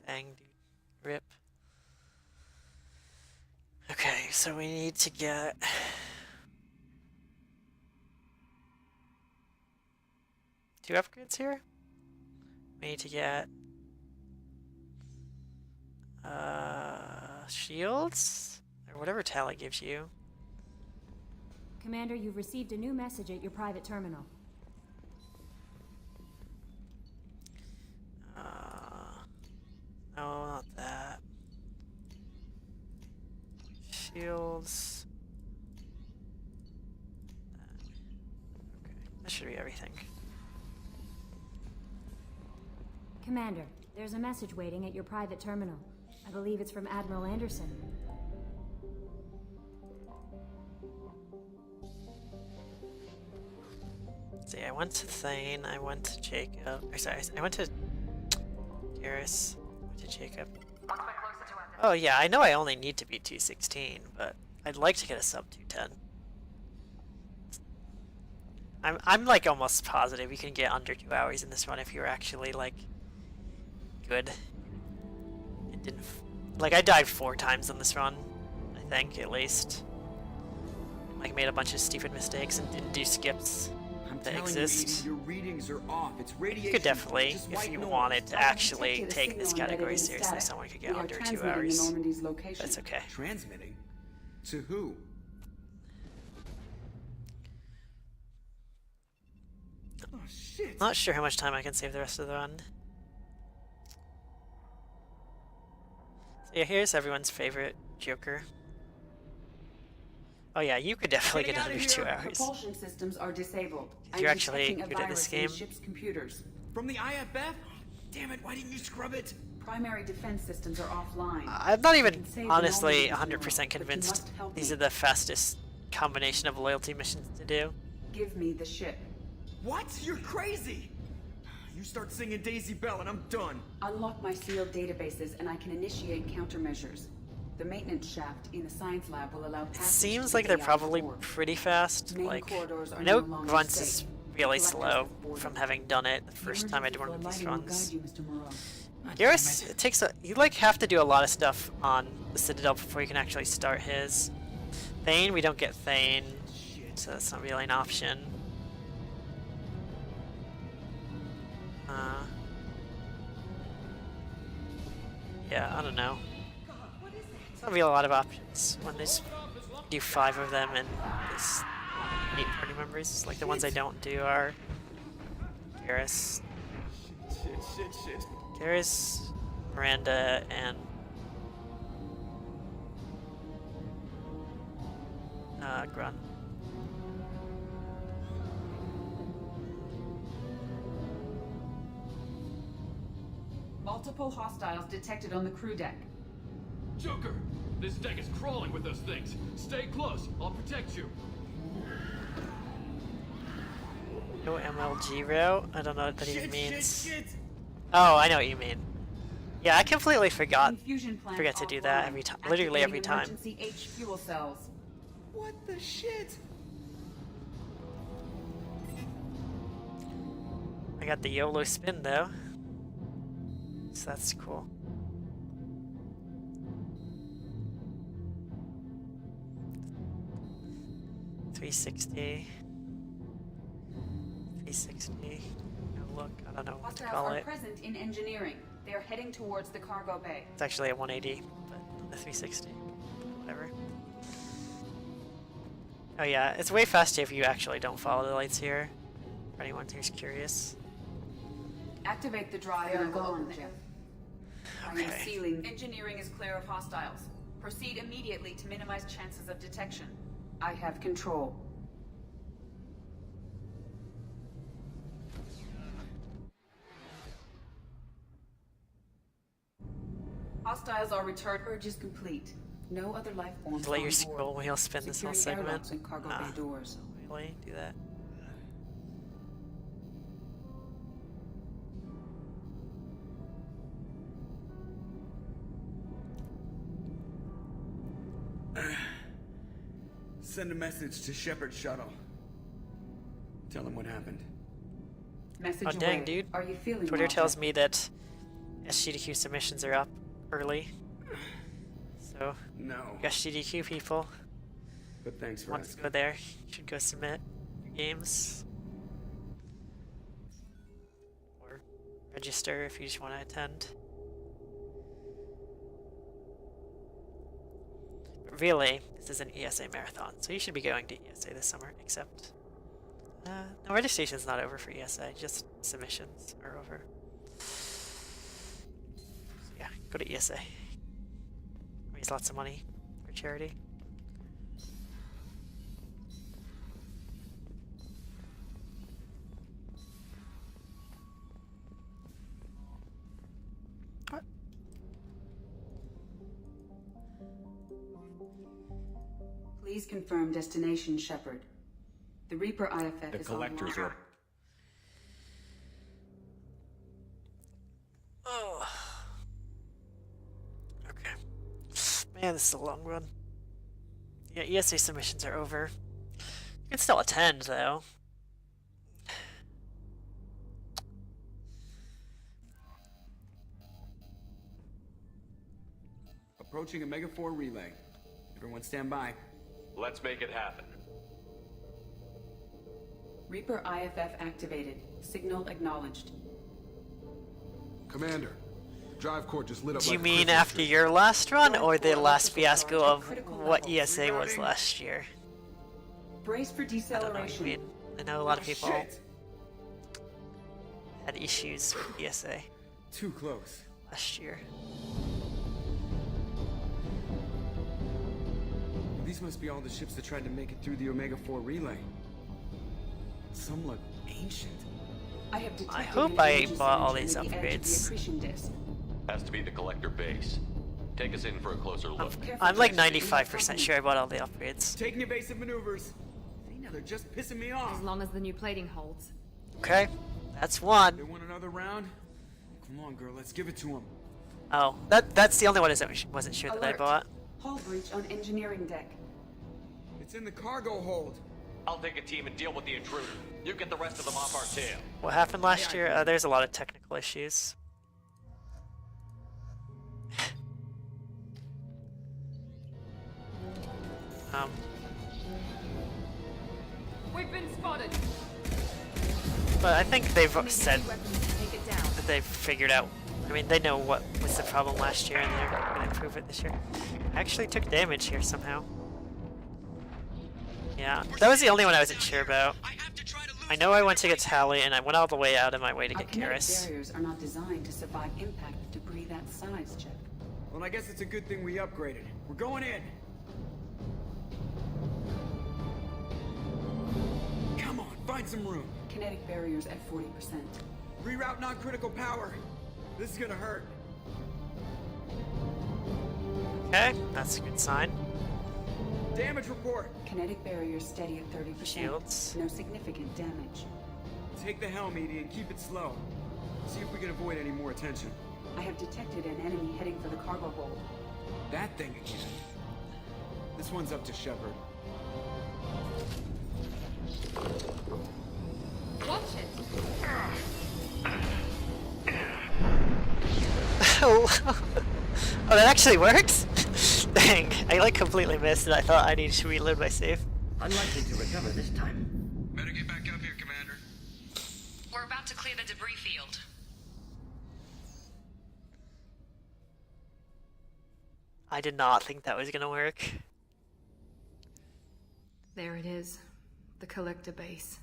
Dang, dude. Rip. Okay, so we need to get... two upgrades here? We need to get... shields? Or whatever Tali gives you. Commander, you've received a new message at your private terminal. No, not that. Shields. Okay, that should be everything. Commander, there's a message waiting at your private terminal. I believe it's from Admiral Anderson. See, I went to Thane, I went to Jacob. Or sorry, I went to Garrus, went to Jacob. Oh yeah, I know I only need to be 216, but I'd like to get a sub 210. I'm like almost positive you can get under 2 hours in this run if you're actually like good. It didn't like I died 4 times on this run, I think at least. Like made a bunch of stupid mistakes and didn't do skips that exist. You, your readings are off. It's radiation. You could definitely, if you wanted to actually take this category seriously, someone could get under 2 hours. That's okay. Transmitting? To who? Oh shit. Not sure how much time I can save the rest of the run. So yeah, here's everyone's favorite Joker. Oh yeah, you could definitely get under 2 hours. Propulsion systems are disabled. You're actually good at this game. Ship's computers. From the IFF? Damn it, why didn't you scrub it? Primary defense systems are offline. I'm not even honestly 100% convinced these are the fastest combination of loyalty missions to do. Give me the ship. What? You're crazy! You start singing Daisy Bell and I'm done. Unlock my sealed databases and I can initiate countermeasures. The maintenance shaft in the science lab will allow passage. It seems to like they're AI probably 4. pretty fast. Main Like, corridors are I know no longer Grunts safe. is really slow from having done it the first time I did one of these runs. Garrus, it takes a... You, like, have to do a lot of stuff on the Citadel before you can actually start his. Thane, we don't get Thane, so that's not really an option. Yeah, I don't know. There's not really a lot of options when there's... do 5 of them and there's 8 party members. Like, the ones I don't do are... Garrus. Shit. Garrus, Miranda, and... Grun. Multiple hostiles detected on the crew deck. Joker! This deck is crawling with those things. Stay close. I'll protect you. No MLG route? I don't know what that even means. Shit. Oh, I know what you mean. Yeah, I completely forget to do that offline. every time. Literally every time. Emergency H fuel cells. What the shit? I got the YOLO spin though. So that's cool. $360. $360. No, look, I don't know what to call Hostiles are it. present in engineering. They are heading towards the cargo bay. It's actually a 180, but the 360. Whatever. Oh yeah, it's way faster if you actually don't follow the lights here. For anyone who's curious. Activate the drive and go on there. I am Okay. sealing. Engineering is clear of hostiles. Proceed immediately to minimize chances of detection. I have control. Hostiles are returned. Purge is complete. No other life forms. Let your on scroll board. wheel spin this whole Security segment. airlocks and cargo bay doors. Really? Do that? Send a message to Shepard's shuttle. Tell him what happened. Message Oh dang, away. dude. Are you feeling Twitter well, tells Shepard? me that SGDQ submissions are up early. So, No. SGDQ people, But thanks for want to asking. go there, should go submit your games. Or register if you just want to attend. But really, this is an ESA marathon, so you should be going to ESA this summer, except... no, registration's not over for ESA, just submissions are over. So yeah, go to ESA. Raise lots of money for charity. What? Please confirm destination, Shepard. The Reaper IFF The is collectors online. are... Oh. Okay. Man, this is a long run. Yeah, ESA submissions are over. You can still attend, though. Approaching a Mega 4 relay. Everyone stand by. Let's make it happen. Reaper IFF activated. Signal acknowledged. Commander, the drive core just lit up. Do you like a mean Christmas after tree. your last run, or the last fiasco of what ESA was last year? Brace for I don't know what you deceleration. mean. I know a lot of people Shit! had issues with ESA Too close. last year. These must be all the ships that tried to make it through the Omega 4 relay. Some look ancient. I have detected I hope an I energy bought all signature these near the edge of the upgrades. accretion disk. Has to be the collector base. Take us in for a closer look. I'm like 95% sure I bought all the upgrades. Taking evasive maneuvers. Now they're just pissing me off. As long as the new plating holds. Okay, that's one. They want another round? Come on, girl, let's give it to them. Oh, that's the only one I wasn't sure that I Alert. bought. Hull breach on engineering deck. It's in the cargo hold. I'll take a team and deal with the intruder. You get the rest of them off our tail. What happened last year? There's a lot of technical issues. We've been spotted. But I think they've said Weapons to take it down. that they've figured out. I mean, they know what was the problem last year, and they're going to improve it this year. I actually took damage here somehow. Yeah, that was the only one I wasn't sure about. I know I went to get Tali, and I went all the way out of my way to Our get kinetic Garrus. barriers are not designed to survive impact with debris that size, Chip. Well, I guess it's a good thing we upgraded. We're going in. Come on, find some room. Kinetic barriers at 40%. Reroute non-critical power. This is gonna hurt. Okay, that's a good sign. Damage report. Kinetic barriers steady at 30%. Shields. No significant damage. Take the helm, Edie, and keep it slow. See if we can avoid any more attention. I have detected an enemy heading for the cargo hold. That thing again. This one's up to Shepard. Watch it. Oh, that actually worked? Dang, I like completely missed it. I thought I needed to reload my save. Unlikely to recover this time. Better get back up here, Commander. We're about to clear the debris field. I did not think that was gonna work. There it is. The collector base.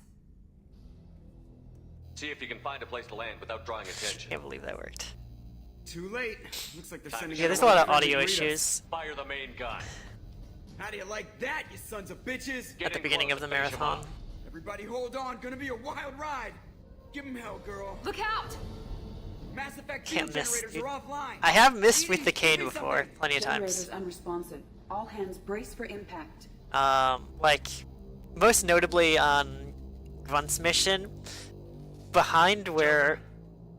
See if you can find a place to land without drawing attention. Can't believe that worked. Too late. Looks like they're sending. Yeah, there's a lot of audio issues. Fire the main gun. How do you like that, you sons of bitches? At the beginning of the marathon. Everybody hold on, gonna be a wild ride. Give 'em hell, girl. Look out! Mass Effect Can't miss. generators are offline. I have missed with the cane before, plenty of times. Generators unresponsive. All hands brace for impact. Like, most notably on Grunt's mission, behind where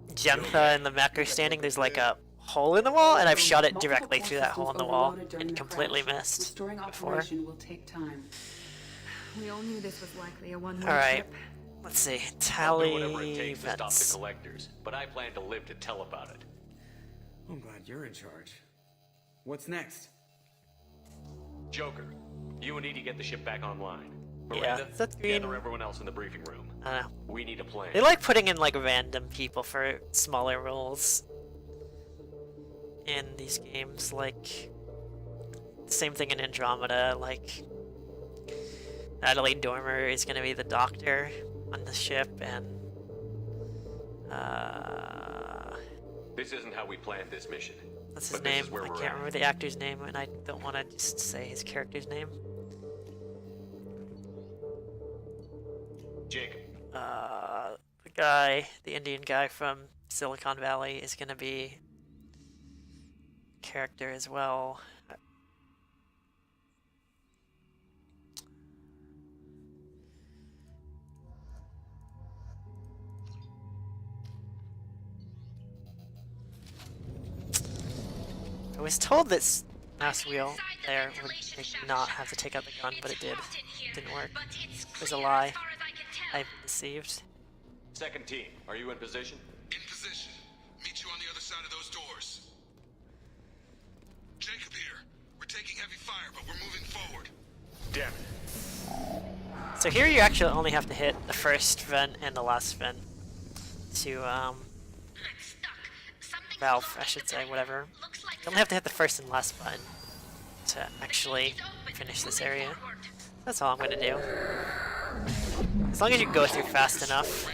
Jentha and the mech are standing, there's like a hole in the wall, and I've shot it directly through that hole in the wall and completely missed Restoring before. operation will take time. We all knew this was likely a one-way Alright, trip. let's see. I'll do whatever Tali it takes to stop the events. collectors, but I plan to live to tell about it. I'm glad you're in charge. What's next? Joker, you and Edie get the ship back online. Yeah, Miranda, that's green. gather everyone else in the briefing room. I don't know. We need a plan. They like putting in like random people for smaller roles in these games, like same thing in Andromeda, like Natalie Dormer is gonna be the doctor on the ship, and This isn't how we planned this mission. what's his But this name? is where I we're can't at. remember the actor's name, and I don't want to just say his character's name. Jacob. The guy, the Indian guy from Silicon Valley, is gonna be a character as well. I was told that mouse wheel there would make me not have to take out the gun, but it did. Didn't work. It was a lie. I've been deceived. Second team, are you in position? In position. Meet you on the other side of those doors. Jacob here. We're taking heavy fire, but we're moving forward. Damn it. So here you actually only have to hit the first vent and the last vent to valve, I should say, whatever. You only have to hit the first and last button to actually finish this area. That's all I'm gonna do. As long as you go through fast enough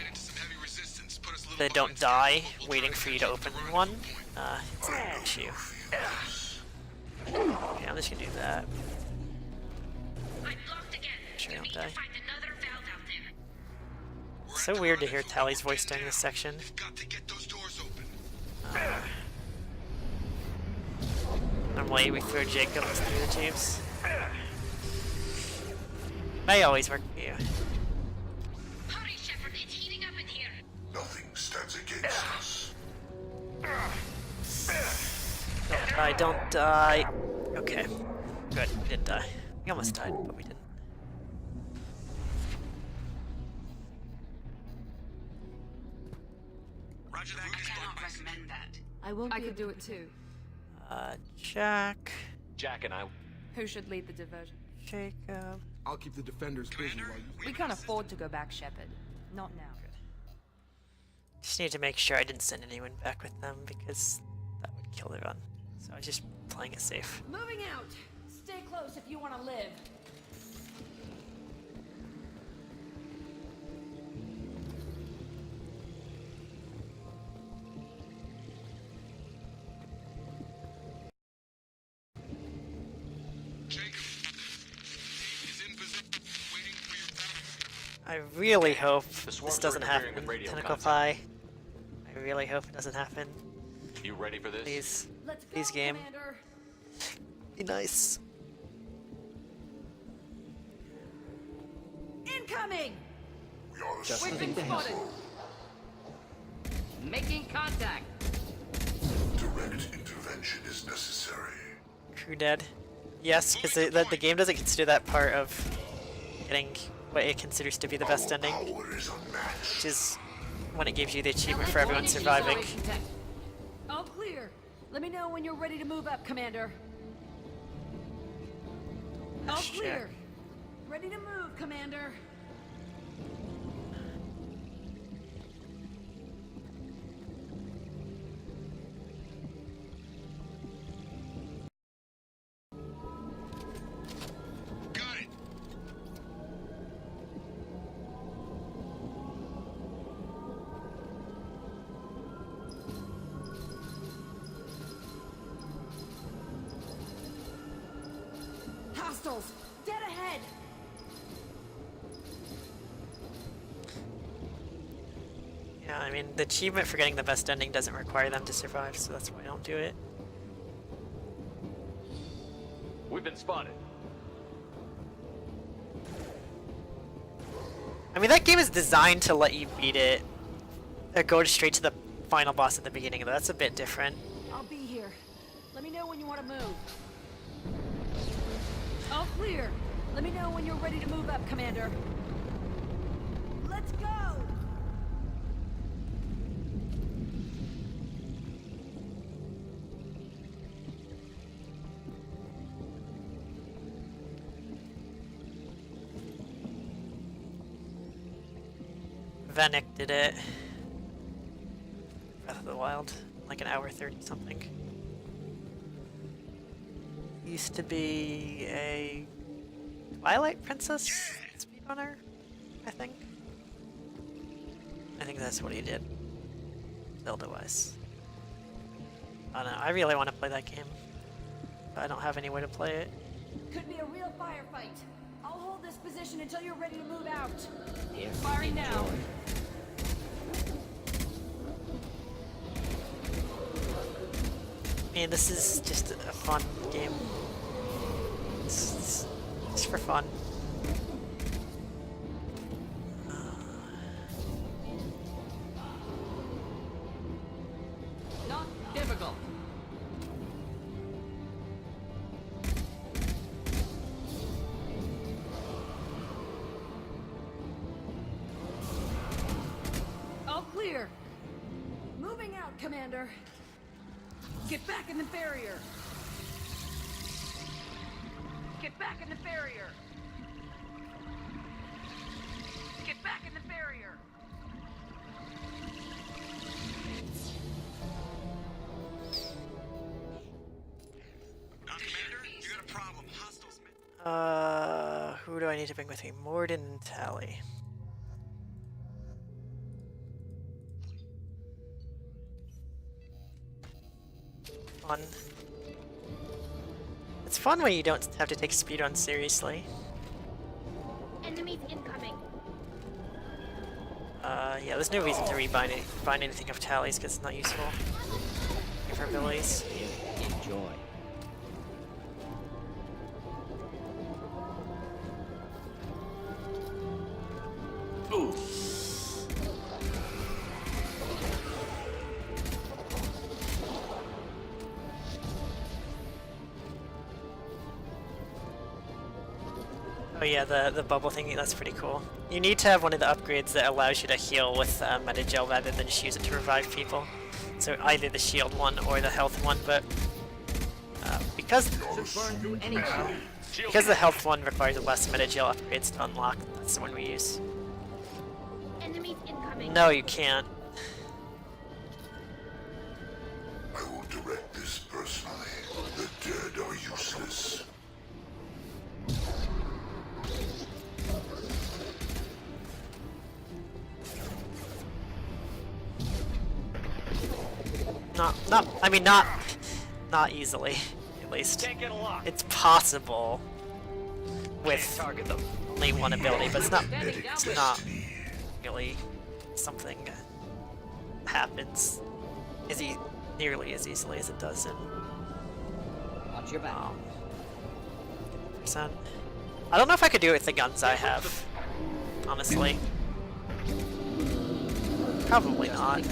that they don't die waiting for you to open one, it's not an issue. Okay, I'm just gonna do that. Make sure I don't die. It's so weird to hear Tali's voice during this section. Normally we throw Jacob through the tubes. May always work for you. Nothing stands against us. Don't die, don't die. Okay. Good, we didn't die. We almost died, but we didn't. Roger that. I cannot recommend that. I could do it too. Jack. Jack and I. Who should lead the diversion? Jacob. I'll keep the defenders busy while you... We can't afford to go back, Shepard. Not now. Just need to make sure I didn't send anyone back with them because that would kill the run. So I was just playing it safe. Moving out. Stay close if you want to live. I really hope The this swarms doesn't are happen. interfering with radio Tentacle contact. Pie. I really hope it doesn't happen. You ready for this? Please. Let's go, Please, game. Commander. Be nice. Incoming! We've been spotted. Making contact. Direct intervention is necessary. Crew dead. Yes, because the game doesn't consider that part of getting what it considers to be the best ending, which is when it gives you the achievement for everyone surviving. All clear. Let me know when you're ready to move up, Commander. All Sure. clear. Ready to move, Commander. hostiles! Dead ahead! Yeah, I mean, the achievement for getting the best ending doesn't require them to survive, so that's why I don't do it. We've been spotted. I mean, that game is designed to let you beat it, or go straight to the final boss at the beginning, though that's a bit different. I'll be here. Let me know when you want to move. All clear. Let me know when you're ready to move up, Commander. Let's go! Vanek did it. Breath of the Wild, like an hour 30 something. Used to be a Twilight Princess speedrunner, I think. I think that's what he did. Zelda-wise. I don't know, I really want to play that game. But I don't have any way to play it. Could be a real firefight. I'll hold this position until you're ready to move out. Here, firing now. Man, this is just a fun game. It's just for fun. Not difficult. All clear. Moving out, Commander. Get back in the barrier! Get back in the barrier! Get back in the barrier! Commander, you got a problem. Hostiles. Who do I need to bring with me? Mordin and Tali. Fun. It's fun when you don't have to take speedruns seriously. Enemies incoming. Yeah, there's no reason to bind anything of Tali's because it's not useful. Give her abilities. Enjoy. Ooh. Oh yeah, the bubble thingy, that's pretty cool. You need to have one of the upgrades that allows you to heal with Metagel rather than just use it to revive people. So either the shield one or the health one, but because the health one requires less Metagel upgrades to unlock, that's the one we use. Enemies incoming. No, you can't. I will direct this personally. The dead are useless. Not easily, at least. Can't get a lock. It's possible with only one ability, but it's not really something that happens nearly as easily as it does in Watch your back. %. I don't know if I could do it with the guns I have, honestly. Probably not.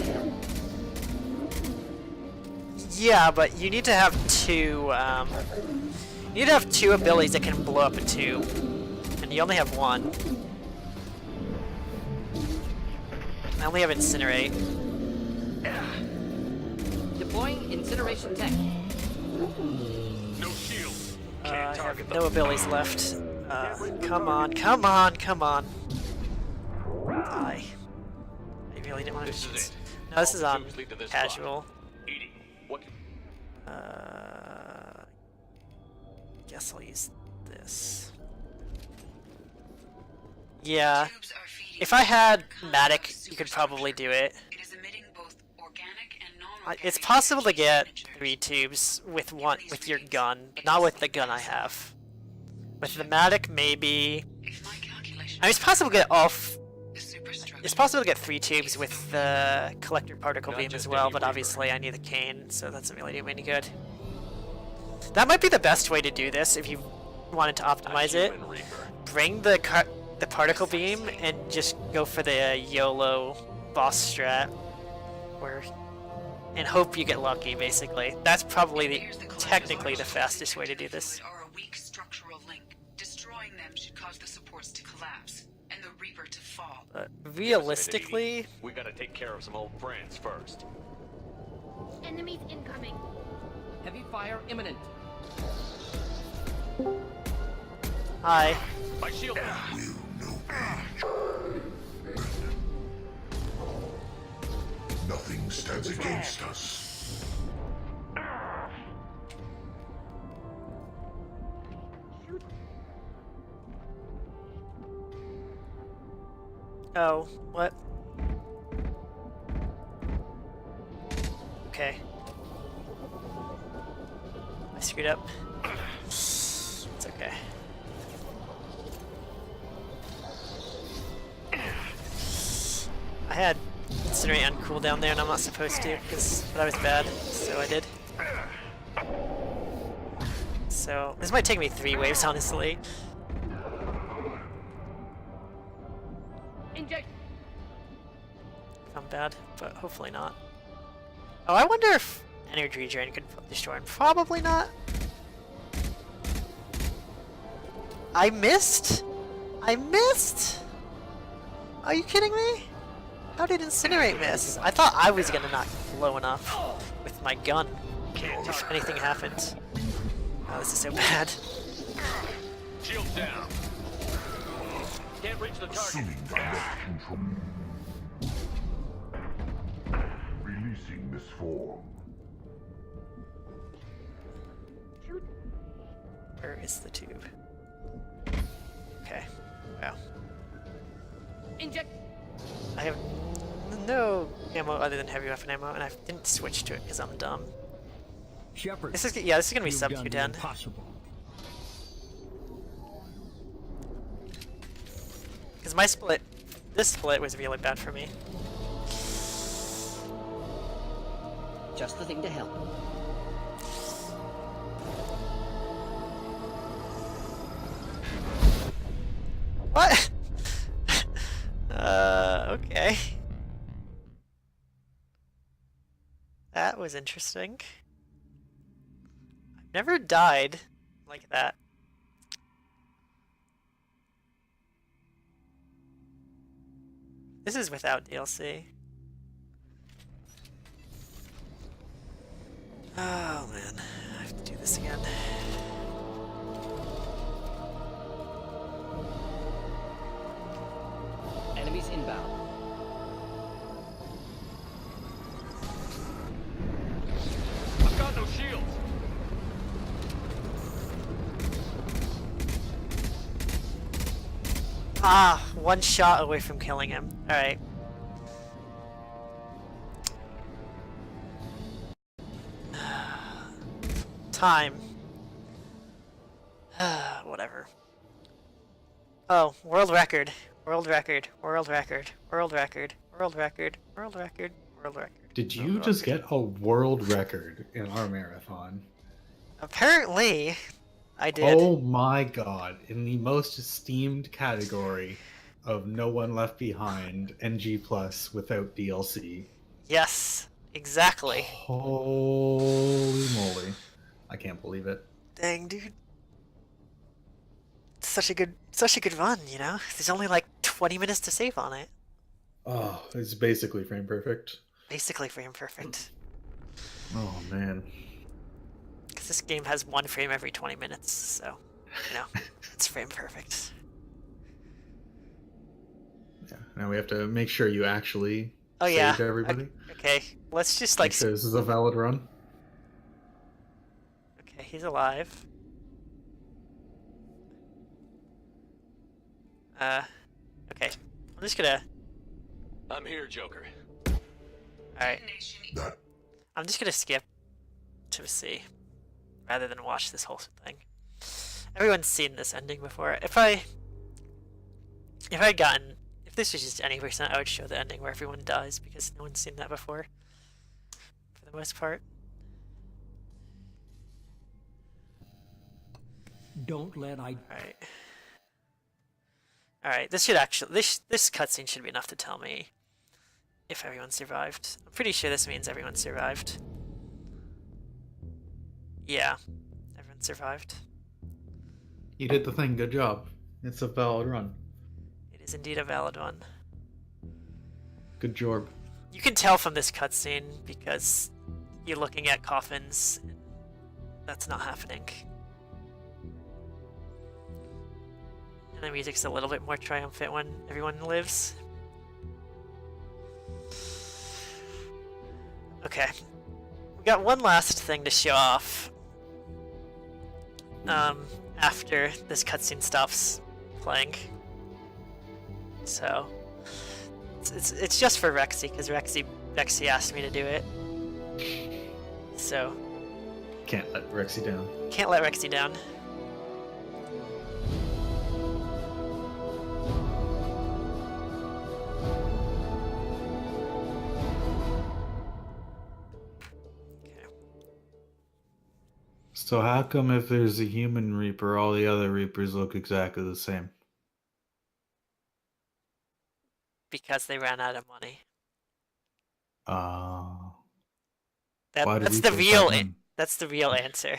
Yeah, but you need to have two. You need to have two abilities that can blow up a tube, and you only have one. I only have Incinerate. Deploying incineration tech. No shield. I have no abilities left. Come on, come on, come on. Die. I really didn't want to do this. No, this is on casual. Guess I'll use this. Yeah. If I had Matic, you could probably do it. It's possible to get 3 tubes with your gun, but not with the gun I have. With the Matic, maybe. I mean, it's possible to get all. It's possible to get 3 tubes with the collector particle beam as well, but obviously I need the cane, so that doesn't really do me any good. That might be the best way to do this if you wanted to optimize it. Bring the particle beam and just go for the YOLO boss strat, and hope you get lucky. Basically, that's probably technically the fastest way to do this. Are a weak structural link. Destroying them should cause the supports to collapse and the Reaper to fall. But realistically, we gotta take care of some old friends first. Enemies incoming. Heavy fire imminent. hi. My shield. Nothing stands against us. Oh, what? Okay. I screwed up. It's okay. I had Incinerate on cooldown there and I'm not supposed to, but I was bad, so I did. So, this might take me 3 waves, honestly. Inject. If I'm bad, but hopefully not. Oh, I wonder if Energy Drain could destroy him. Probably not. I missed? I missed? Are you kidding me? How did Incinerate miss? I thought I was gonna not blow enough with my gun if anything happened. Oh, this is so bad. Shield down. Can't reach the target. Assuming direct control. Releasing this form. Where is the tube? Okay. Wow. Inject. I have no ammo other than heavy weapon ammo, and I didn't switch to it because I'm dumb. Shepard, this is gonna be sub 210. Because this split was really bad for me. Just the thing to help. What? Okay. That was interesting. I've never died like that. This is without DLC. Oh man, I have to do this again. Enemies inbound. I've got no shields. Ah, 1 shot away from killing him. Alright. Time. Whatever. Oh, world record. World record. World record. World record. World record. World record. World record. Did you just get a world record in our marathon? Apparently, I did. Oh my god. In the most esteemed category of No One Left Behind, NG Plus without DLC. Yes, exactly. Holy moly. I can't believe it. Dang, dude. It's such a good run, you know? There's only like 20 minutes to save on it. Oh, it's basically frame perfect. Basically frame perfect. Oh man. Because this game has 1 frame every 20 minutes, so, you know, it's frame perfect. Yeah, now we have to make sure you actually saved everybody. Okay, let's just like... Make sure this is a valid run. Okay, he's alive. Okay. I'm just gonna... I'm here, Joker. Alright. I'm just gonna skip to C, rather than watch this whole thing. Everyone's seen this ending before. If this was just any percent, I would show the ending where everyone dies because no one's seen that before. For the most part. Don't let I. Alright, this should actually this cutscene should be enough to tell me if everyone survived. I'm pretty sure this means everyone survived. Yeah, everyone survived. You did the thing, good job. It's a valid run. It is indeed a valid one. Good job. You can tell from this cutscene because you're looking at coffins. That's not happening. And the music's a little bit more triumphant when everyone lives. Okay. We got one last thing to show off. After this cutscene stops playing. So it's just for Rexy, because Rexy asked me to do it. So Can't let Rexy down. Can't let Rexy down. So how come if there's a human Reaper, all the other Reapers look exactly the same? Because they ran out of money. That's That's the real answer.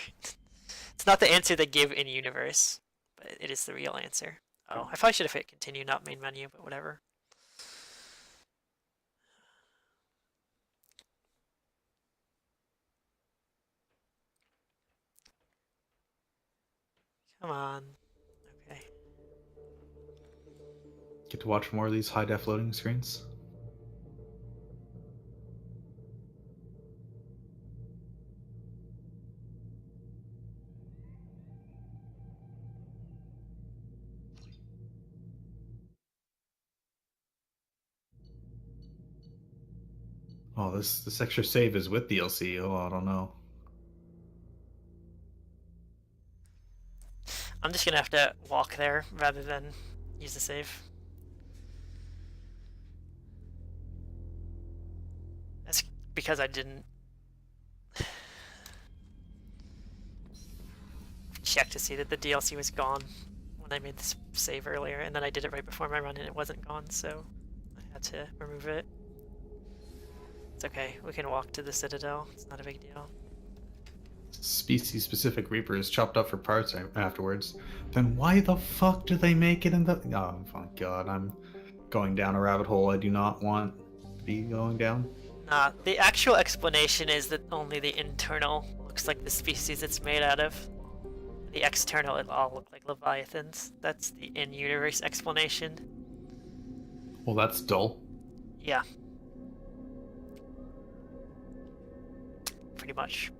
It's not the answer they give in universe, but it is the real answer. Oh, I probably should have hit continue, not main menu, but whatever. Come on. Okay. Get to watch more of these high-def loading screens? Oh, this extra save is with DLC. Oh, I don't know. I'm just gonna have to walk there rather than use the save. That's because I didn't check to see that the DLC was gone when I made this save earlier, and then I did it right before my run and it wasn't gone, so I had to remove it. It's okay, we can walk to the Citadel, it's not a big deal. Species-specific Reaper is chopped up for parts afterwards. Then why the fuck do they make it in the... Oh my god, I'm going down a rabbit hole I do not want to be going down. The actual explanation is that only the internal looks like the species it's made out of. The external, it all look like Leviathans. That's the in-universe explanation. Well, that's dull. Yeah. Pretty much.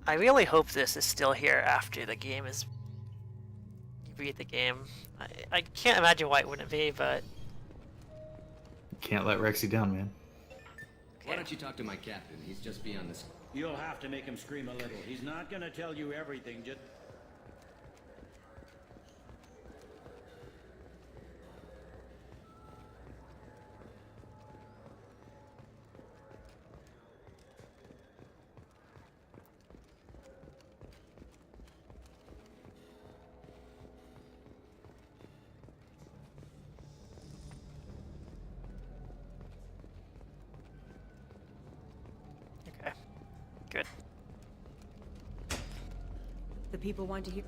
I really hope this is still here after the game is... You beat the game. I can't imagine why it wouldn't be, but... Can't let Rexy down, man. Why don't you talk to my captain? He's just beyond this. You'll have to make him scream a little. He's not gonna tell you everything, just... Good. The people want to hear.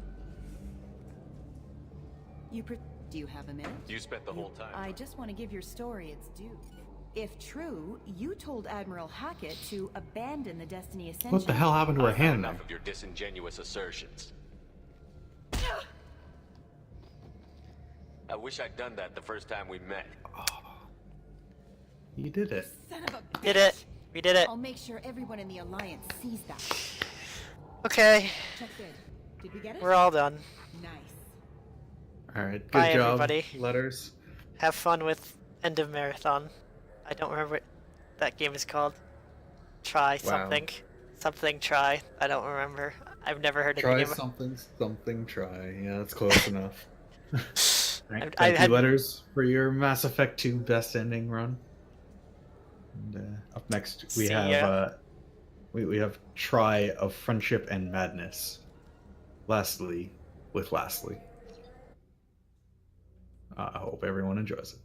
Do you have a minute? You spent the whole time. I just want to give your story its due. If true, you told Admiral Hackett to abandon the Destiny Ascension. What the hell happened to her hand now? Enough of your disingenuous assertions. I wish I'd done that the first time we met. Oh. You did it. Son of a bitch. Did it. We did it. I'll make sure everyone in the Alliance sees that. Okay. Check good. Did we get it? We're all done. Nice. Alright, good Bye, job, everybody. Letters. Have fun with End of Marathon. I don't remember what that game is called. Try something. Something try. I don't remember. I've never heard of the Try game. something, try. Yeah, that's close enough. Thank I you, Letters, for your Mass Effect 2 best ending run. And up next, we have we have Try of Friendship and Madness. Lastly, with Lastly. I hope everyone enjoys it.